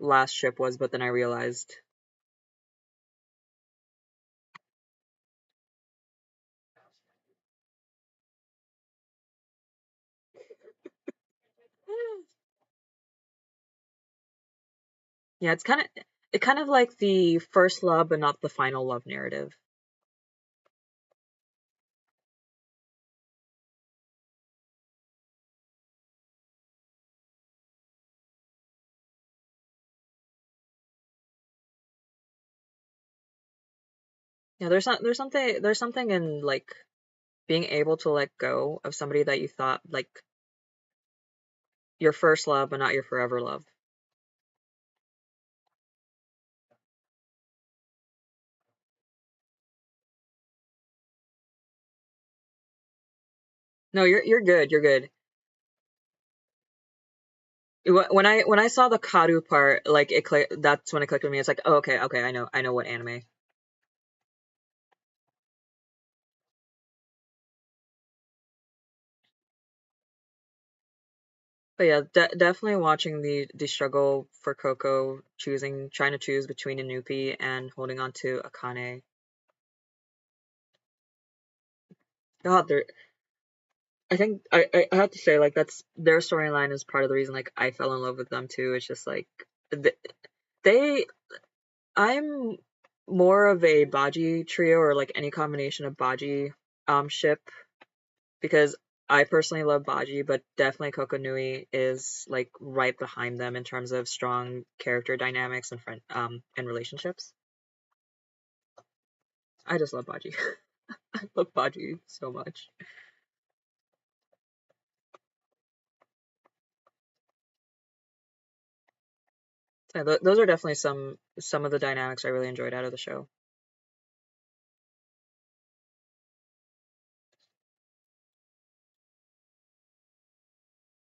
last ship was, but then I realized. Yeah, it kind of like the first love but not the final love narrative. Yeah, there's something in like being able to let go of somebody that you thought like your first love but not your forever love. No, you're good. You're good. When I saw the Karu part, like it clicked. That's when it clicked with me. It's like, oh, okay, I know what anime. But yeah, definitely watching the struggle for Coco, trying to choose between Inupi and holding on to Akane. God, I think I have to say like that's their storyline is part of the reason like I fell in love with them too. It's just like they I'm more of a Baji trio or like any combination of Baji ship because I personally love Baji, but definitely Kokonui is like right behind them in terms of strong character dynamics and friend and relationships. I just love Baji. I love Baji so much. Yeah, those are definitely some of the dynamics I really enjoyed out of the show.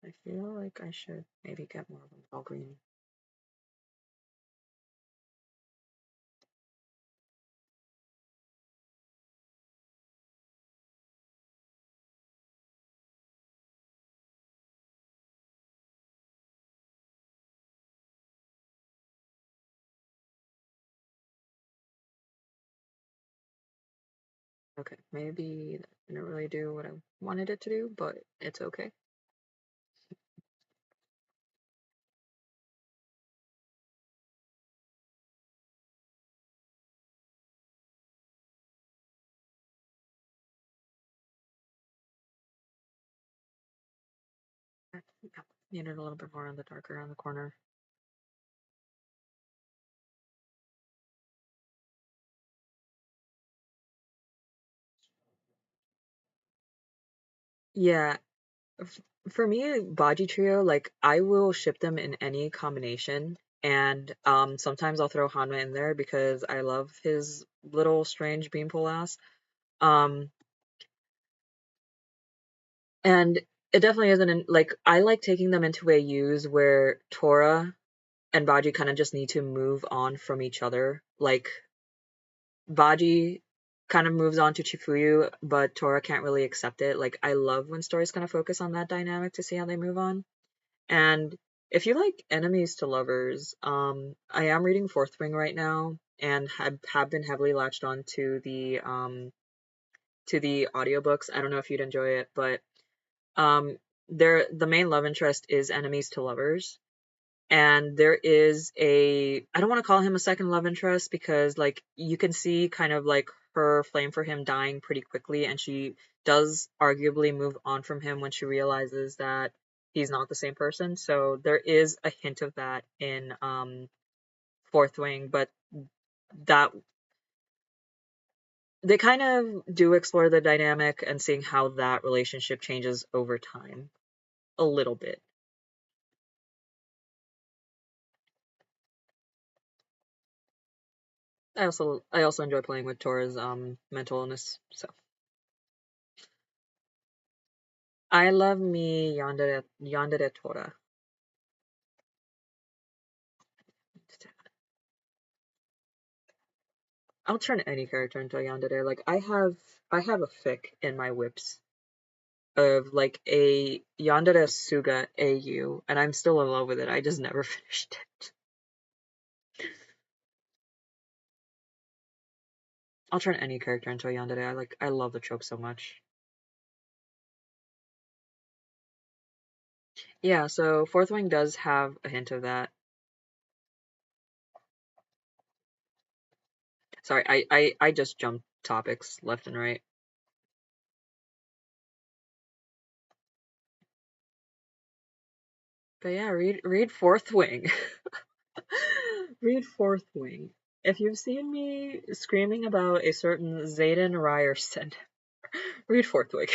I feel like I should maybe get more of them all green. Okay, maybe that didn't really do what I wanted it to do, but it's okay. I needed a little bit more on the darker around the corner. Yeah, for me, Baji Trio, like I will ship them in any combination, and sometimes I'll throw Hanma in there because I love his little strange beanpole ass. Um, and it definitely isn't like I like taking them into a use where Tora and Baji kind of just need to move on from each other. Like Baji kind of moves on to Chifuyu, but Tora can't really accept it. Like I love when stories kind of focus on that dynamic to see how they move on. And if you like enemies to lovers, I am reading Fourth Wing right now and have been heavily latched on to the audiobooks. I don't know if you'd enjoy it, but um the main love interest is enemies to lovers. And there is I don't want to call him a second love interest because like you can see kind of like her flame for him dying pretty quickly, and she does arguably move on from him when she realizes that he's not the same person. So there is a hint of that in Fourth Wing, but that they kind of do explore the dynamic and seeing how that relationship changes over time a little bit. I also enjoy playing with Tora's mental illness. So I love me Yandere Tora. I'll turn any character into a Yandere. Like I have a fic in my whips of like a Yandere Suga AU, and I'm still in love with it. I just never finished it. I'll turn any character into a Yandere. I love the trope so much. Yeah, so Fourth Wing does have a hint of that. Sorry, I just jumped topics left and right. But yeah, read Fourth Wing. Read Fourth Wing. If you've seen me screaming about a certain Zayden Ryerson, read Fourth Wing.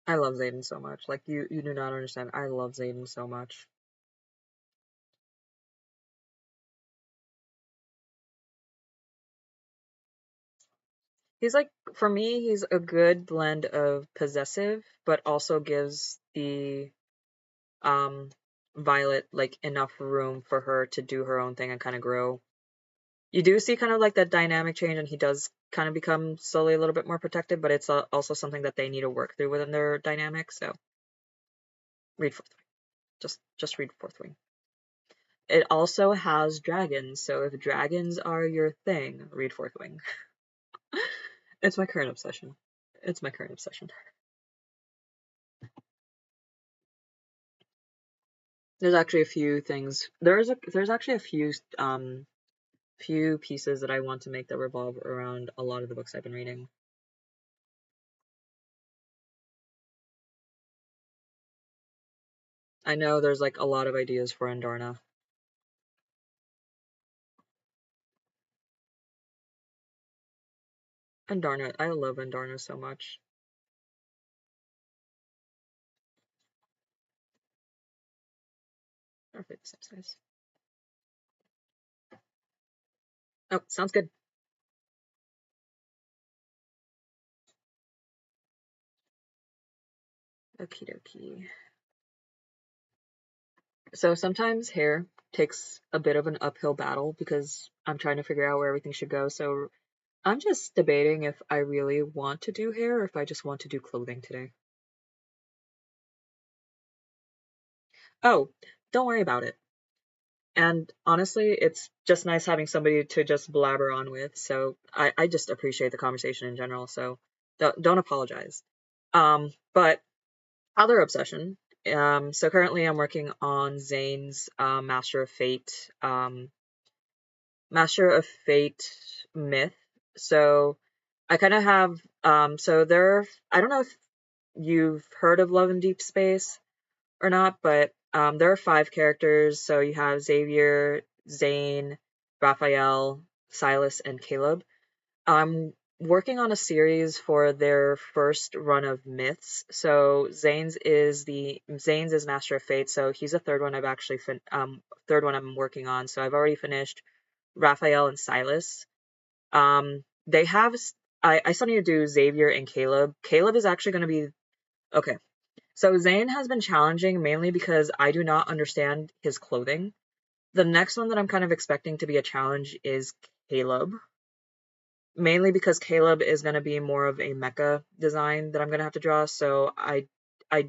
I love Zayden so much. Like you do not understand. I love Zayden so much. He's like, for me, he's a good blend of possessive, but also gives the um Violet like enough room for her to do her own thing and kind of grow. You do see kind of like that dynamic change, and he does kind of become slowly a little bit more protective, but it's also something that they need to work through within their dynamic. So read Fourth Wing. Just read Fourth Wing. It also has dragons, so if dragons are your thing, read Fourth Wing. It's my current obsession. It's my current obsession. There's actually a few things. There's actually a few pieces that I want to make that revolve around a lot of the books I've been reading. I know there's like a lot of ideas for Andarna. Andarna, I love Andarna so much. Perfect, the same size. Oh, sounds good. Okie dokie. So sometimes hair takes a bit of an uphill battle because I'm trying to figure out where everything should go. So I'm just debating if I really want to do hair or if I just want to do clothing today. Oh, don't worry about it. And honestly, it's just nice having somebody to just blabber on with. So I just appreciate the conversation in general. So don't apologize. But other obsession. So currently I'm working on Zayne's Master of Fate myth. So I kind of have so there. I don't know if you've heard of Love and Deep Space or not, but there are 5 characters. So you have Xavier, Zayne, Raphael, Silas, and Caleb. I'm working on a series for their first run of myths. So Zayne's is Master of Fate. So he's the third one I've actually third one I'm working on. So I've already finished Raphael and Silas. They have I still need to do Xavier and Caleb. Caleb is actually going to be okay. So Zayne has been challenging mainly because I do not understand his clothing. The next one that I'm kind of expecting to be a challenge is Caleb. Mainly because Caleb is going to be more of a mecha design that I'm going to have to draw, so I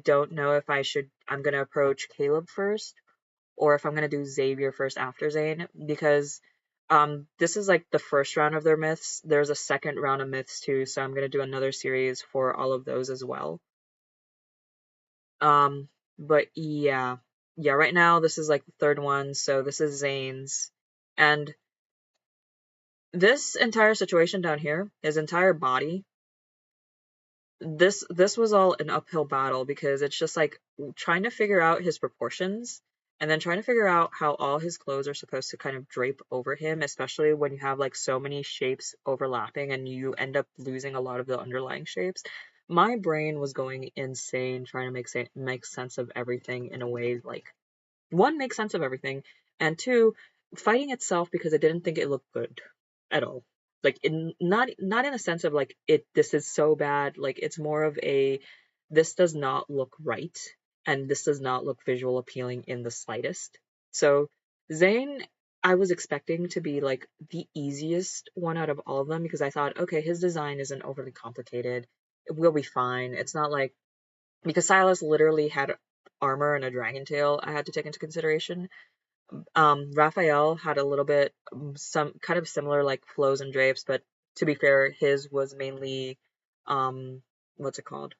don't know if I'm going to approach Caleb first or if I'm going to do Xavier first after Zayne, because this is like the first round of their myths. There's a second round of myths too, so I'm going to do another series for all of those as well. Um, but yeah, right now this is like the third one, so this is Zayne's. And this entire situation down here, his entire body, this was all an uphill battle because it's just like trying to figure out his proportions and then trying to figure out how all his clothes are supposed to kind of drape over him, especially when you have like so many shapes overlapping and you end up losing a lot of the underlying shapes. My brain was going insane trying to make sense of everything in a way like, one, make sense of everything, and two, fighting itself because I didn't think it looked good at all. Like, not in a sense of like this is so bad. Like, it's more of a, this does not look right, and this does not look visual appealing in the slightest. So Zayne, I was expecting to be like the easiest one out of all of them because I thought, okay, his design isn't overly complicated. It will be fine. It's not like, because Silas literally had armor and a dragon tail I had to take into consideration. Raphael had a little bit some kind of similar like flows and drapes, but to be fair, his was mainly what's it called?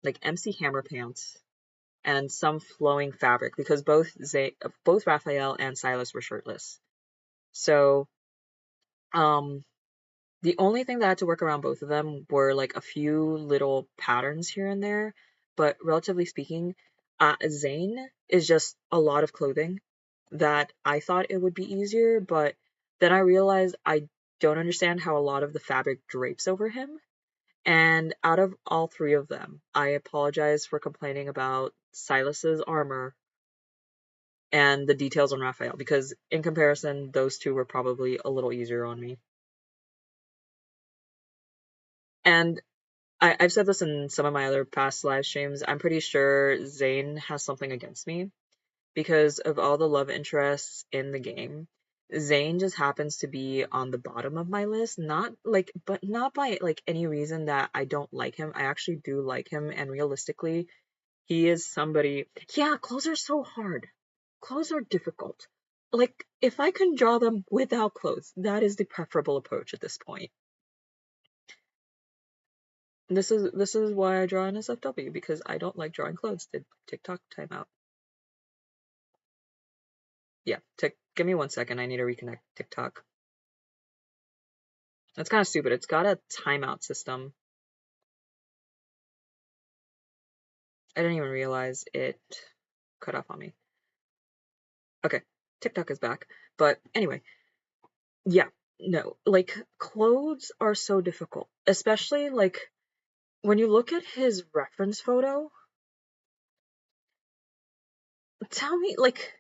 Like MC Hammer pants and some flowing fabric because both Raphael and Silas were shirtless. So um the only thing that I had to work around both of them were like a few little patterns here and there, but relatively speaking, Zayne is just a lot of clothing that I thought it would be easier, but then I realized I don't understand how a lot of the fabric drapes over him. And out of all three of them, I apologize for complaining about Silas's armor and the details on Raphael, because in comparison, those two were probably a little easier on me. And I've said this in some of my other past live streams. I'm pretty sure Zayne has something against me because of all the love interests in the game. Zayne just happens to be on the bottom of my list, but not by like any reason that I don't like him. I actually do like him, and realistically, he is somebody. Yeah, clothes are so hard. Clothes are difficult. Like, if I can draw them without clothes, that is the preferable approach at this point. This is why I draw an SFW, because I don't like drawing clothes. Did TikTok timeout? Yeah, give me 1 second. I need to reconnect TikTok. That's kind of stupid. It's got a timeout system. I didn't even realize it cut off on me. Okay, TikTok is back. But anyway, yeah, no, like clothes are so difficult, especially like when you look at his reference photo. Tell me, like,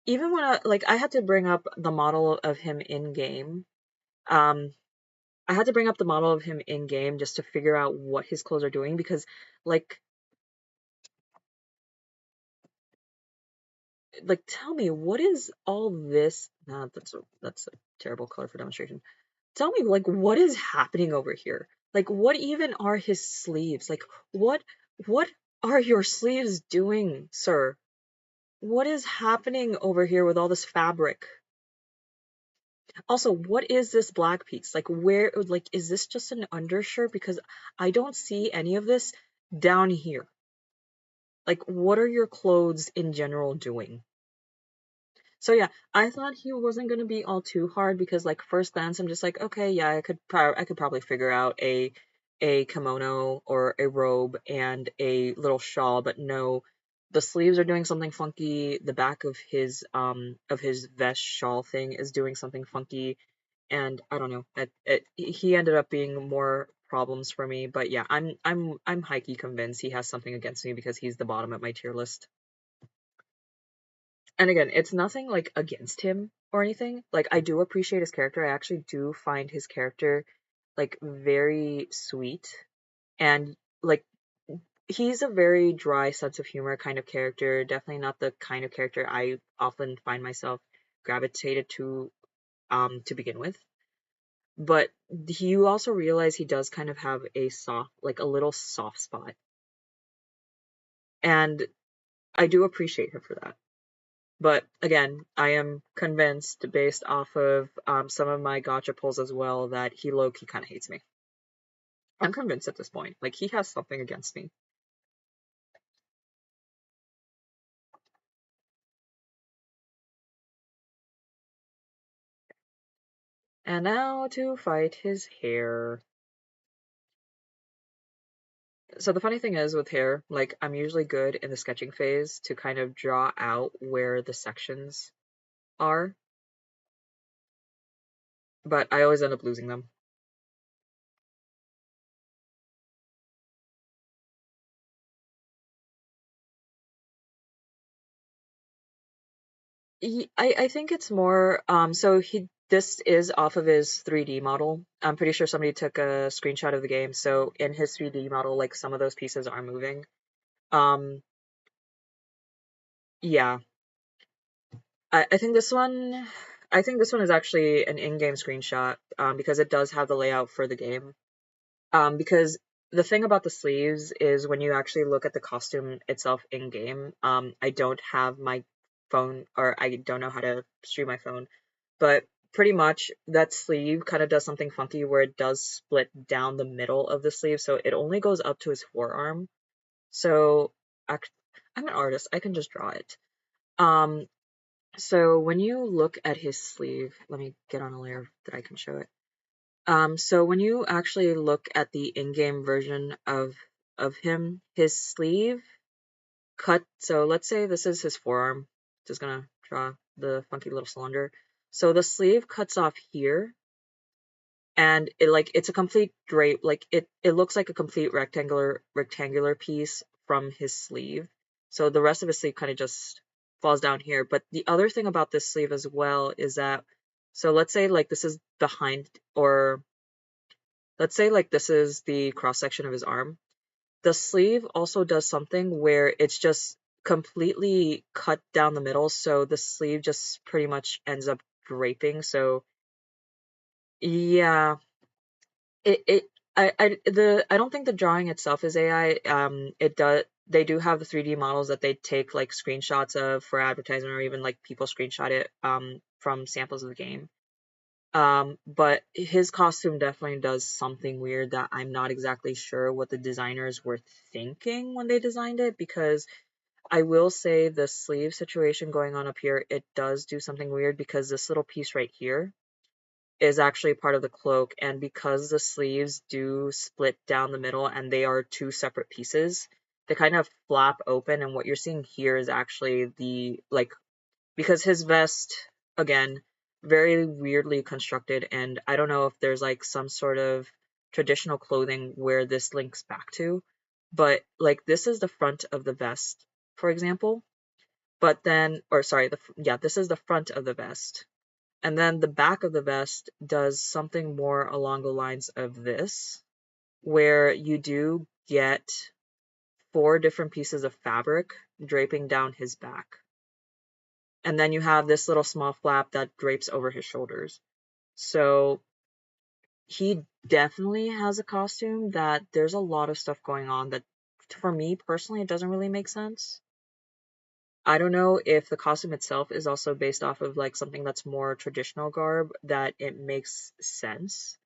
even when I had to bring up the model of him in game. Um, I had to bring up the model of him in game just to figure out what his clothes are doing because, like, tell me what is all this? Nah, that's a terrible color for demonstration. Tell me, like, what is happening over here? Like, what even are his sleeves? Like, what are your sleeves doing, sir? What is happening over here with all this fabric? Also, what is this black piece? Like, is this just an undershirt? Because I don't see any of this down here. Like, what are your clothes in general doing? So yeah, I thought he wasn't gonna be all too hard because like first glance I'm just like, okay, yeah, I could probably figure out a kimono or a robe and a little shawl, but no, the sleeves are doing something funky, the back of his vest shawl thing is doing something funky, and I don't know, he ended up being more problems for me, but yeah, I'm high-key convinced he has something against me because he's the bottom of my tier list. And again, it's nothing like against him or anything. Like I do appreciate his character. I actually do find his character like very sweet and like he's a very dry sense of humor kind of character. Definitely not the kind of character I often find myself gravitated to begin with. But you also realize he does kind of have a little soft spot. And I do appreciate him for that. But again, I am convinced, based off of some of my gotcha pulls as well, that he low-key kind of hates me. I'm convinced at this point. Like, he has something against me. And now to fight his hair. So the funny thing is with hair, like, I'm usually good in the sketching phase to kind of draw out where the sections are, but I always end up losing them. I think it's more so this is off of his 3D model. I'm pretty sure somebody took a screenshot of the game. So in his 3D model, like some of those pieces are moving. Um yeah. I think this one is actually an in-game screenshot because it does have the layout for the game. Because the thing about the sleeves is when you actually look at the costume itself in game, I don't have my phone, or I don't know how to stream my phone, but pretty much that sleeve kind of does something funky where it does split down the middle of the sleeve, so it only goes up to his forearm. So I'm an artist, I can just draw it. So when you look at his sleeve, let me get on a layer that I can show it. So when you actually look at the in-game version of him, his sleeve cut. So let's say this is his forearm. Just gonna draw the funky little cylinder. So the sleeve cuts off here, and it's a complete drape. Like it looks like a complete rectangular piece from his sleeve. So the rest of his sleeve kind of just falls down here. But the other thing about this sleeve as well is that, so let's say like this is behind, or let's say like this is the cross section of his arm. The sleeve also does something where it's just completely cut down the middle, so the sleeve just pretty much ends up draping. So yeah, it I don't think the drawing itself is AI. It does, they do have the 3D models that they take like screenshots of for advertising, or even like people screenshot it from samples of the game. But his costume definitely does something weird that I'm not exactly sure what the designers were thinking when they designed it, because I will say the sleeve situation going on up here, it does do something weird, because this little piece right here is actually part of the cloak, and because the sleeves do split down the middle and they are two separate pieces, they kind of flap open, and what you're seeing here is actually the, like, because his vest, again, very weirdly constructed, and I don't know if there's like some sort of traditional clothing where this links back to, but like this is the front of the vest, for example, but then, or sorry, this is the front of the vest, and then the back of the vest does something more along the lines of this, where you do get four different pieces of fabric draping down his back. And then you have this little small flap that drapes over his shoulders. So he definitely has a costume that there's a lot of stuff going on that, for me personally, it doesn't really make sense. I don't know if the costume itself is also based off of like something that's more traditional garb, that it makes sense.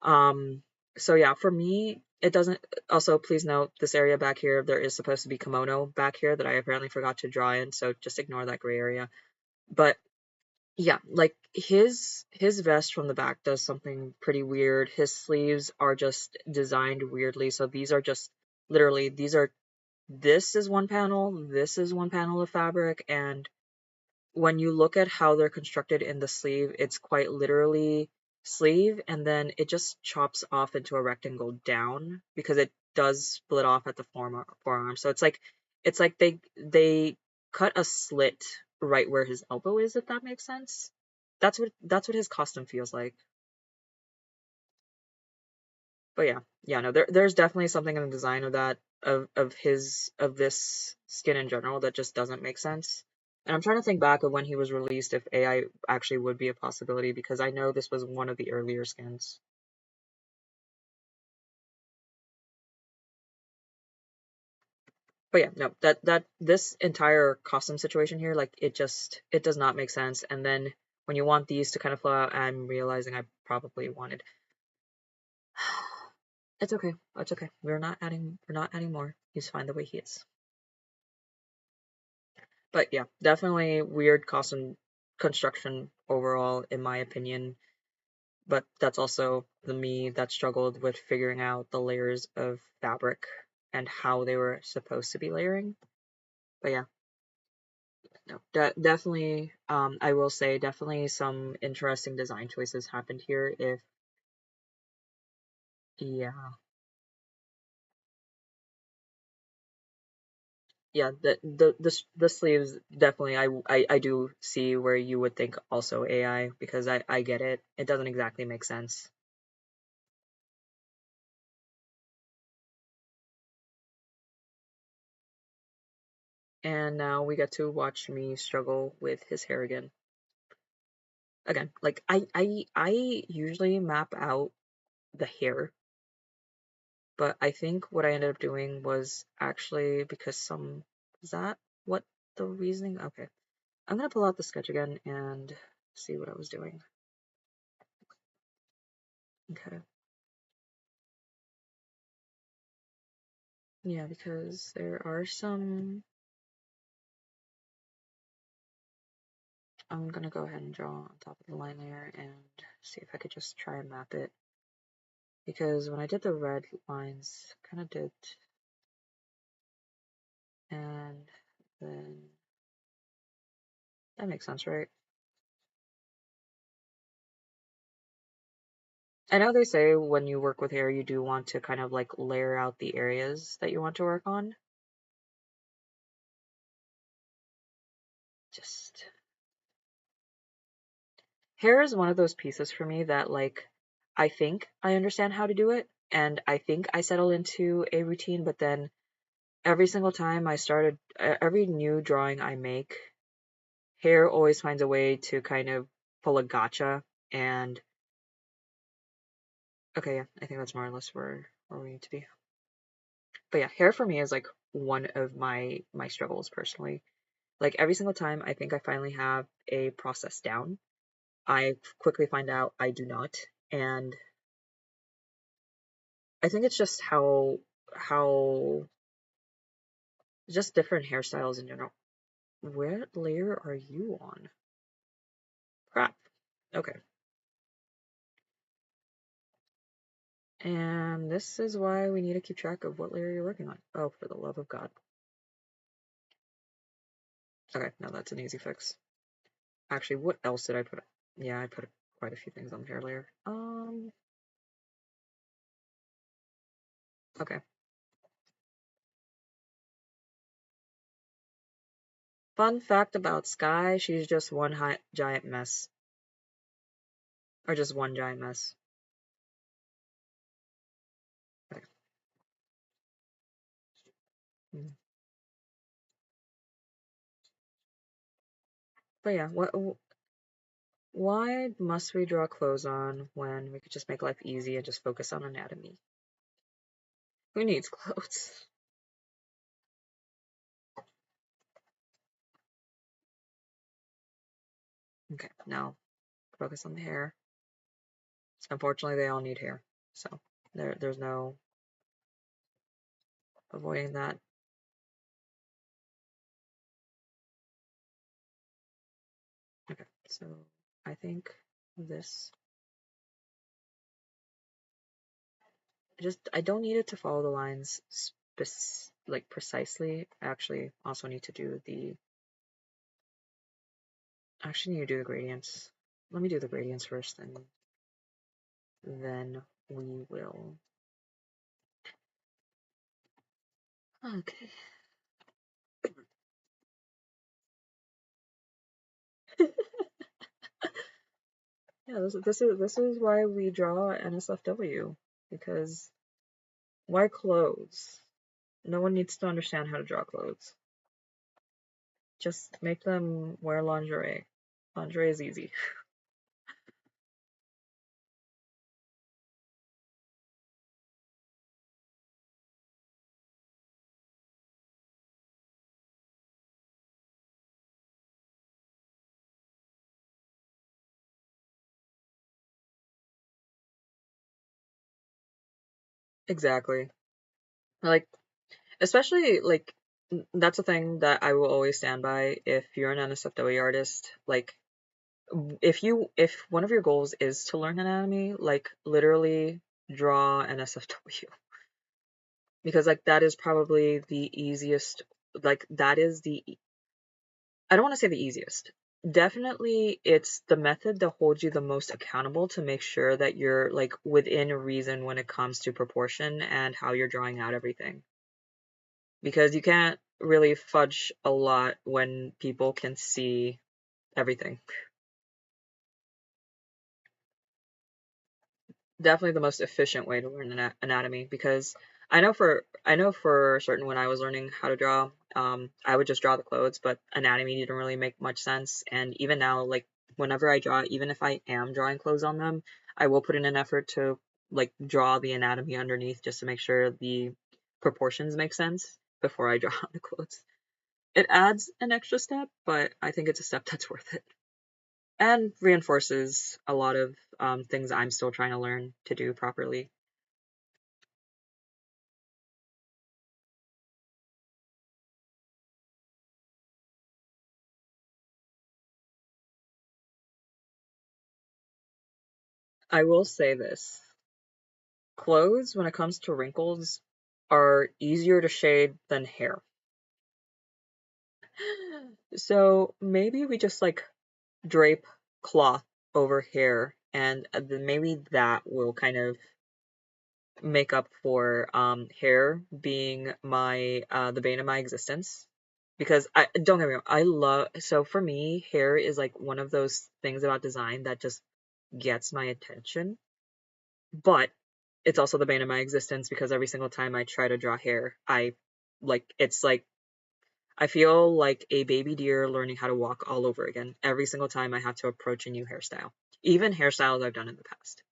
So yeah, for me, it doesn't. Also, please note this area back here, there is supposed to be kimono back here that I apparently forgot to draw in, so just ignore that gray area. But yeah, like his vest from the back does something pretty weird. His sleeves are just designed weirdly. So these are just literally, this is one panel, this is one panel of fabric, and when you look at how they're constructed in the sleeve, it's quite literally sleeve, and then it just chops off into a rectangle down, because it does split off at the forearm. So it's like they cut a slit right where his elbow is, if that makes sense. That's what his costume feels like. But yeah, no, there's definitely something in the design of that, of this skin in general, that just doesn't make sense. And I'm trying to think back of when he was released, if AI actually would be a possibility, because I know this was one of the earlier skins. But yeah, no, that this entire costume situation here, like it does not make sense. And then when you want these to kind of flow out, I'm realizing I probably wanted. It's okay. It's okay. We're not adding more. He's fine the way he is. But yeah, definitely weird costume construction overall, in my opinion. But that's also the me that struggled with figuring out the layers of fabric and how they were supposed to be layering. But yeah, no, definitely, I will say, definitely some interesting design choices happened here. If, yeah, yeah, the sleeves definitely, I do see where you would think also AI, because I get it. It doesn't exactly make sense. And now we get to watch me struggle with his hair again. Again, like I usually map out the hair, but I think what I ended up doing was actually, because some, is that what the reasoning. Okay, I'm gonna pull out the sketch again and see what I was doing. Okay. Yeah, because there are some. I'm gonna go ahead and draw on top of the line layer and see if I could just try and map it. Because when I did the red lines, kind of did, and then that makes sense, right? I know they say when you work with hair, you do want to kind of like layer out the areas that you want to work on. Just hair is one of those pieces for me that like I think I understand how to do it and I think I settle into a routine, but then every single time I started every new drawing I make, hair always finds a way to kind of pull a gotcha. And okay, yeah, I think that's more or less where we need to be. But yeah, hair for me is like one of my struggles personally. Like every single time I think I finally have a process down, I quickly find out I do not. And I think it's just how just different hairstyles in general. What layer are you on? Crap. Okay. And this is why we need to keep track of what layer you're working on. Oh, for the love of God. Okay, now that's an easy fix. Actually, what else did I put? Yeah, I put quite a few things on the hair layer. Okay. Fun fact about Sky, she's just one giant mess. Or just one giant mess. Okay. Mm. But yeah, why must we draw clothes on when we could just make life easy and just focus on anatomy? Who needs clothes? Okay, now focus on the hair. Unfortunately, they all need hair, so there's no avoiding that. Okay, so I think this I don't need it to follow the lines like precisely. I actually also need to do the actually need to do the gradients. Let me do the gradients first, and then we will. Okay. Yeah, this is why we draw NSFW, because why clothes? No one needs to understand how to draw clothes. Just make them wear lingerie. Lingerie is easy. Exactly. Like, especially like that's a thing that I will always stand by. If you're an NSFW artist, like if one of your goals is to learn anatomy, like literally draw NSFW. Because like that is probably the easiest, like that is the, I don't want to say the easiest. Definitely it's the method that holds you the most accountable to make sure that you're like within reason when it comes to proportion and how you're drawing out everything. Because you can't really fudge a lot when people can see everything. Definitely the most efficient way to learn anatomy, because I know for certain when I was learning how to draw, I would just draw the clothes, but anatomy didn't really make much sense. And even now, like whenever I draw, even if I am drawing clothes on them, I will put in an effort to like draw the anatomy underneath just to make sure the proportions make sense before I draw on the clothes. It adds an extra step, but I think it's a step that's worth it. And reinforces a lot of things I'm still trying to learn to do properly. I will say this. Clothes, when it comes to wrinkles, are easier to shade than hair. So maybe we just like drape cloth over hair, and then maybe that will kind of make up for hair being my the bane of my existence. Because I don't get me wrong, I love, so for me, hair is like one of those things about design that just gets my attention. But it's also the bane of my existence because every single time I try to draw hair, it's like I feel like a baby deer learning how to walk all over again every single time I have to approach a new hairstyle, even hairstyles I've done in the past.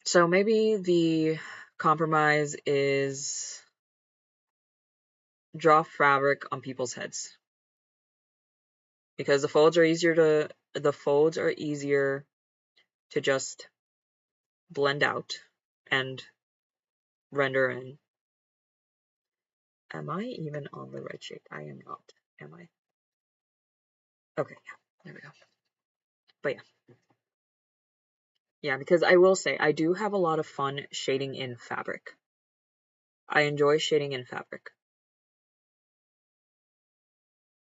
So maybe the compromise is draw fabric on people's heads because the folds are easier to just blend out and render in. Am I even on the right shape? I am not. Am I? Okay, yeah, there we go. But yeah. Yeah, because I will say, I do have a lot of fun shading in fabric. I enjoy shading in fabric.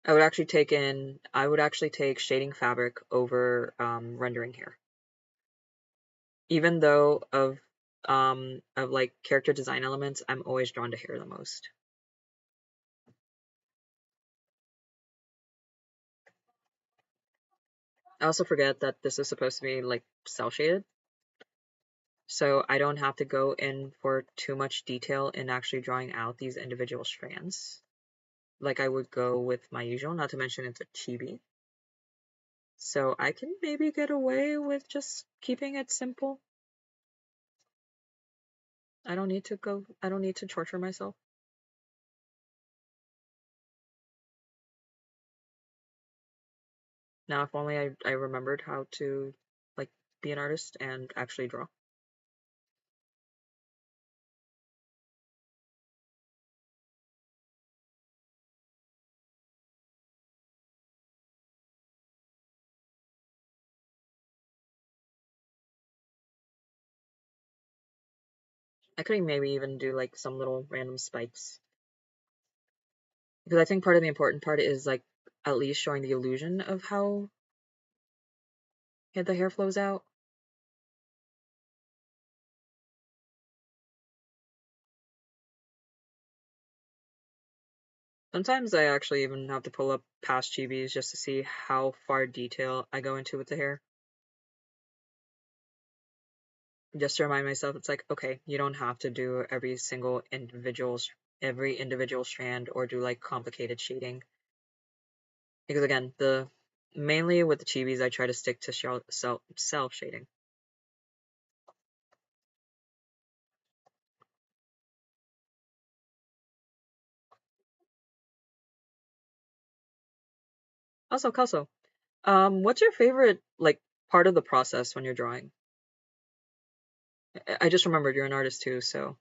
I would actually take shading fabric over rendering hair. Even though of like character design elements, I'm always drawn to hair the most. I also forget that this is supposed to be like cell shaded, so I don't have to go in for too much detail in actually drawing out these individual strands like I would go with my usual, not to mention it's a chibi. So I can maybe get away with just keeping it simple. I don't need to torture myself. Now, if only I remembered how to, like, be an artist and actually draw. I could maybe even do, like, some little random spikes. Because I think part of the important part is, like, at least showing the illusion of how the hair flows out. Sometimes I actually even have to pull up past chibis just to see how far detail I go into with the hair. Just to remind myself, it's like, okay, you don't have to do every individual strand or do like complicated shading. Because again, the mainly with the chibis, I try to stick to self shading. Also, Kelso, what's your favorite like part of the process when you're drawing? I just remembered you're an artist too, so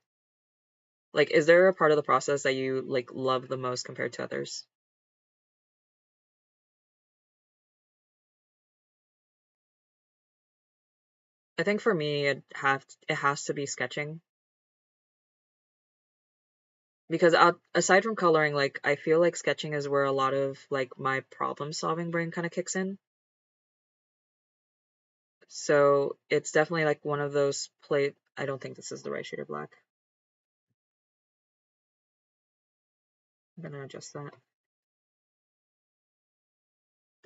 like, is there a part of the process that you like love the most compared to others? I think for me, it has to be sketching because aside from coloring, like I feel like sketching is where a lot of like my problem solving brain kind of kicks in. So it's definitely like one of those play. I don't think this is the right shade of black. I'm gonna adjust that.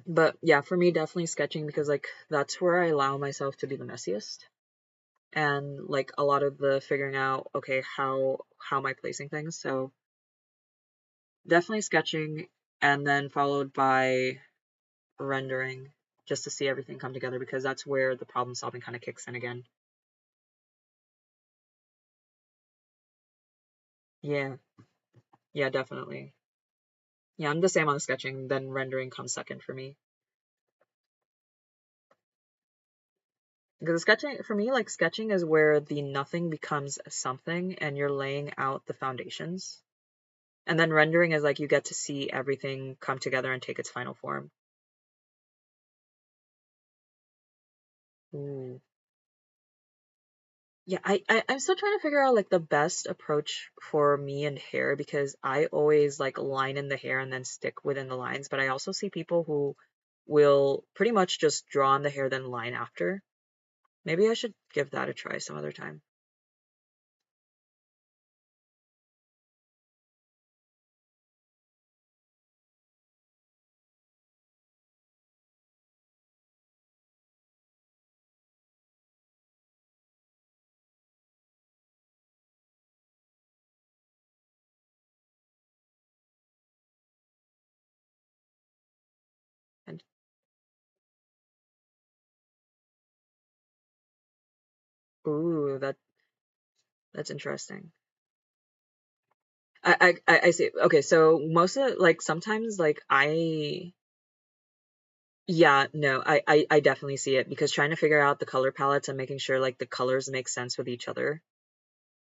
But yeah, for me, definitely sketching because like that's where I allow myself to be the messiest. And like a lot of the figuring out, okay, how am I placing things? So definitely sketching and then followed by rendering just to see everything come together because that's where the problem solving kind of kicks in again. Yeah, yeah, definitely. Yeah, I'm the same on sketching, then rendering comes second for me. Because sketching, for me, like sketching is where the nothing becomes something and you're laying out the foundations. And then rendering is like you get to see everything come together and take its final form. Ooh. Yeah, I'm still trying to figure out like the best approach for me and hair because I always like line in the hair and then stick within the lines. But I also see people who will pretty much just draw on the hair then line after. Maybe I should give that a try some other time. And ooh, that's interesting. I see. Okay, so most of like sometimes like yeah, no, I definitely see it because trying to figure out the color palettes and making sure like the colors make sense with each other.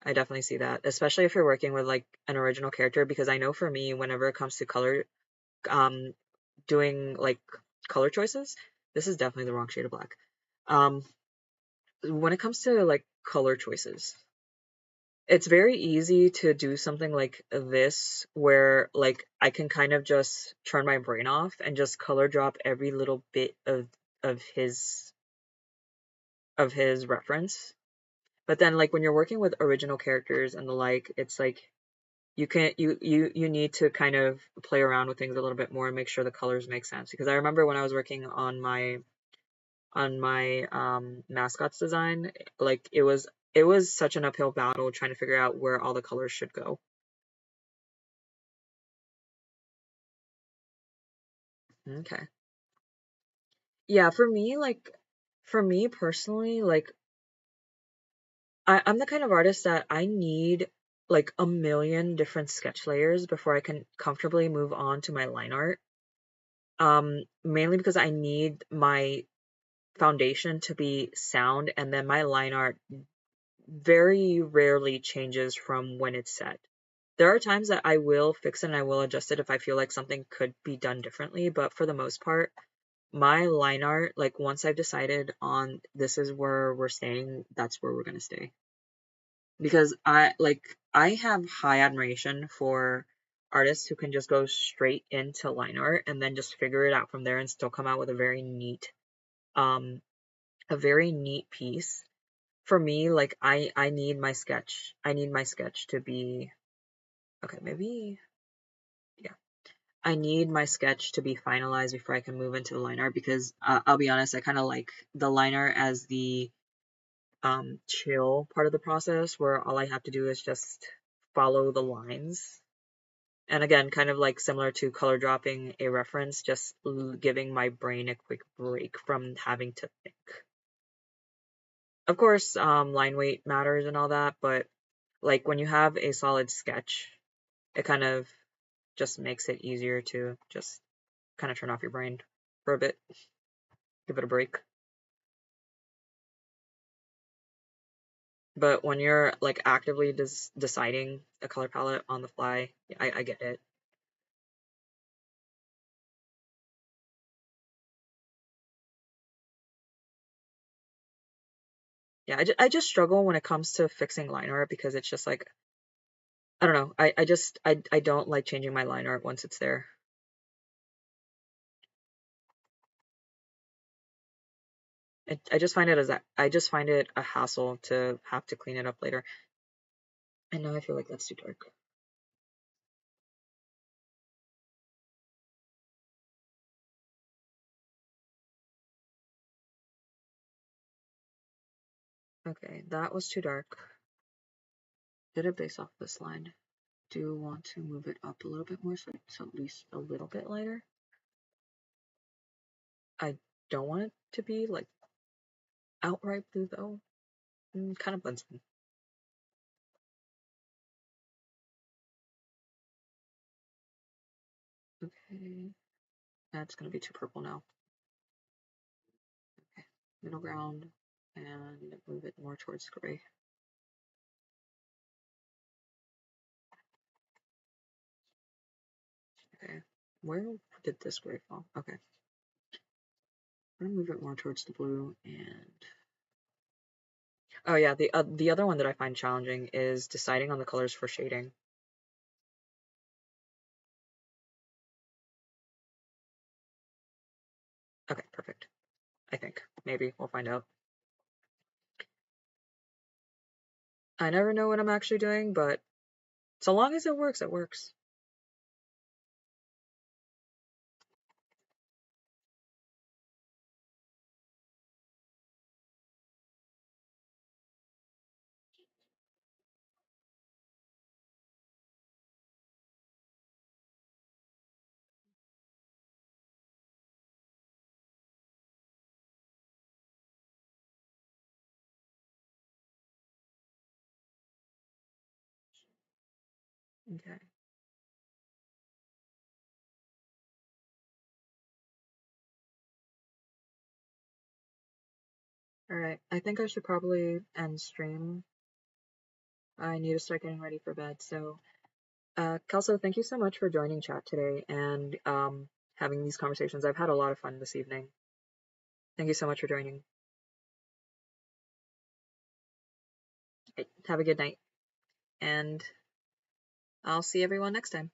I definitely see that, especially if you're working with like an original character because I know for me whenever it comes to color um doing like color choices, this is definitely the wrong shade of black. Um when it comes to like color choices, it's very easy to do something like this where like I can kind of just turn my brain off and just color drop every little bit of his reference. But then like when you're working with original characters and the like, it's like you can't you need to kind of play around with things a little bit more and make sure the colors make sense. Because I remember when I was working on my mascots design, like it was such an uphill battle trying to figure out where all the colors should go. Okay. Yeah, for me personally, like I'm the kind of artist that I need like a million different sketch layers before I can comfortably move on to my line art. Mainly because I need my foundation to be sound and then my line art very rarely changes from when it's set. There are times that I will fix it and I will adjust it if I feel like something could be done differently, but for the most part, my line art, like once I've decided on this is where we're staying, that's where we're gonna stay. Because I have high admiration for artists who can just go straight into line art and then just figure it out from there and still come out with um a very neat piece. For me, like I need my sketch. I need my sketch to be okay, maybe yeah. I need my sketch to be finalized before I can move into the line art because I'll be honest, I kind of like the line art as the chill part of the process where all I have to do is just follow the lines. And again, kind of like similar to color dropping a reference, just giving my brain a quick break from having to think. Of course, line weight matters and all that, but like when you have a solid sketch, it kind of just makes it easier to just kind of turn off your brain for a bit, give it a break. But when you're like actively deciding a color palette on the fly, I get it. Yeah, I just struggle when it comes to fixing line art because it's just like, I don't know. I don't like changing my line art once it's there. I just find it I just find it a hassle to have to clean it up later. And now I feel like that's too dark. Okay, that was too dark. Did it based off this line. Do want to move it up a little bit more so it's at least a little bit lighter. I don't want it to be like outright blue though. Kind of blends in. Okay, that's gonna be too purple now. Okay, middle ground, and move it more towards gray. Okay, where did this gray fall? Okay. I'm gonna move it more towards the blue and oh yeah, the other one that I find challenging is deciding on the colors for shading. Okay, perfect. I think. Maybe. We'll find out. I never know what I'm actually doing, but so long as it works, it works. Okay. Alright, I think I should probably end stream. I need to start getting ready for bed, so Kelso, thank you so much for joining chat today and having these conversations. I've had a lot of fun this evening. Thank you so much for joining. Okay, have a good night, and I'll see everyone next time.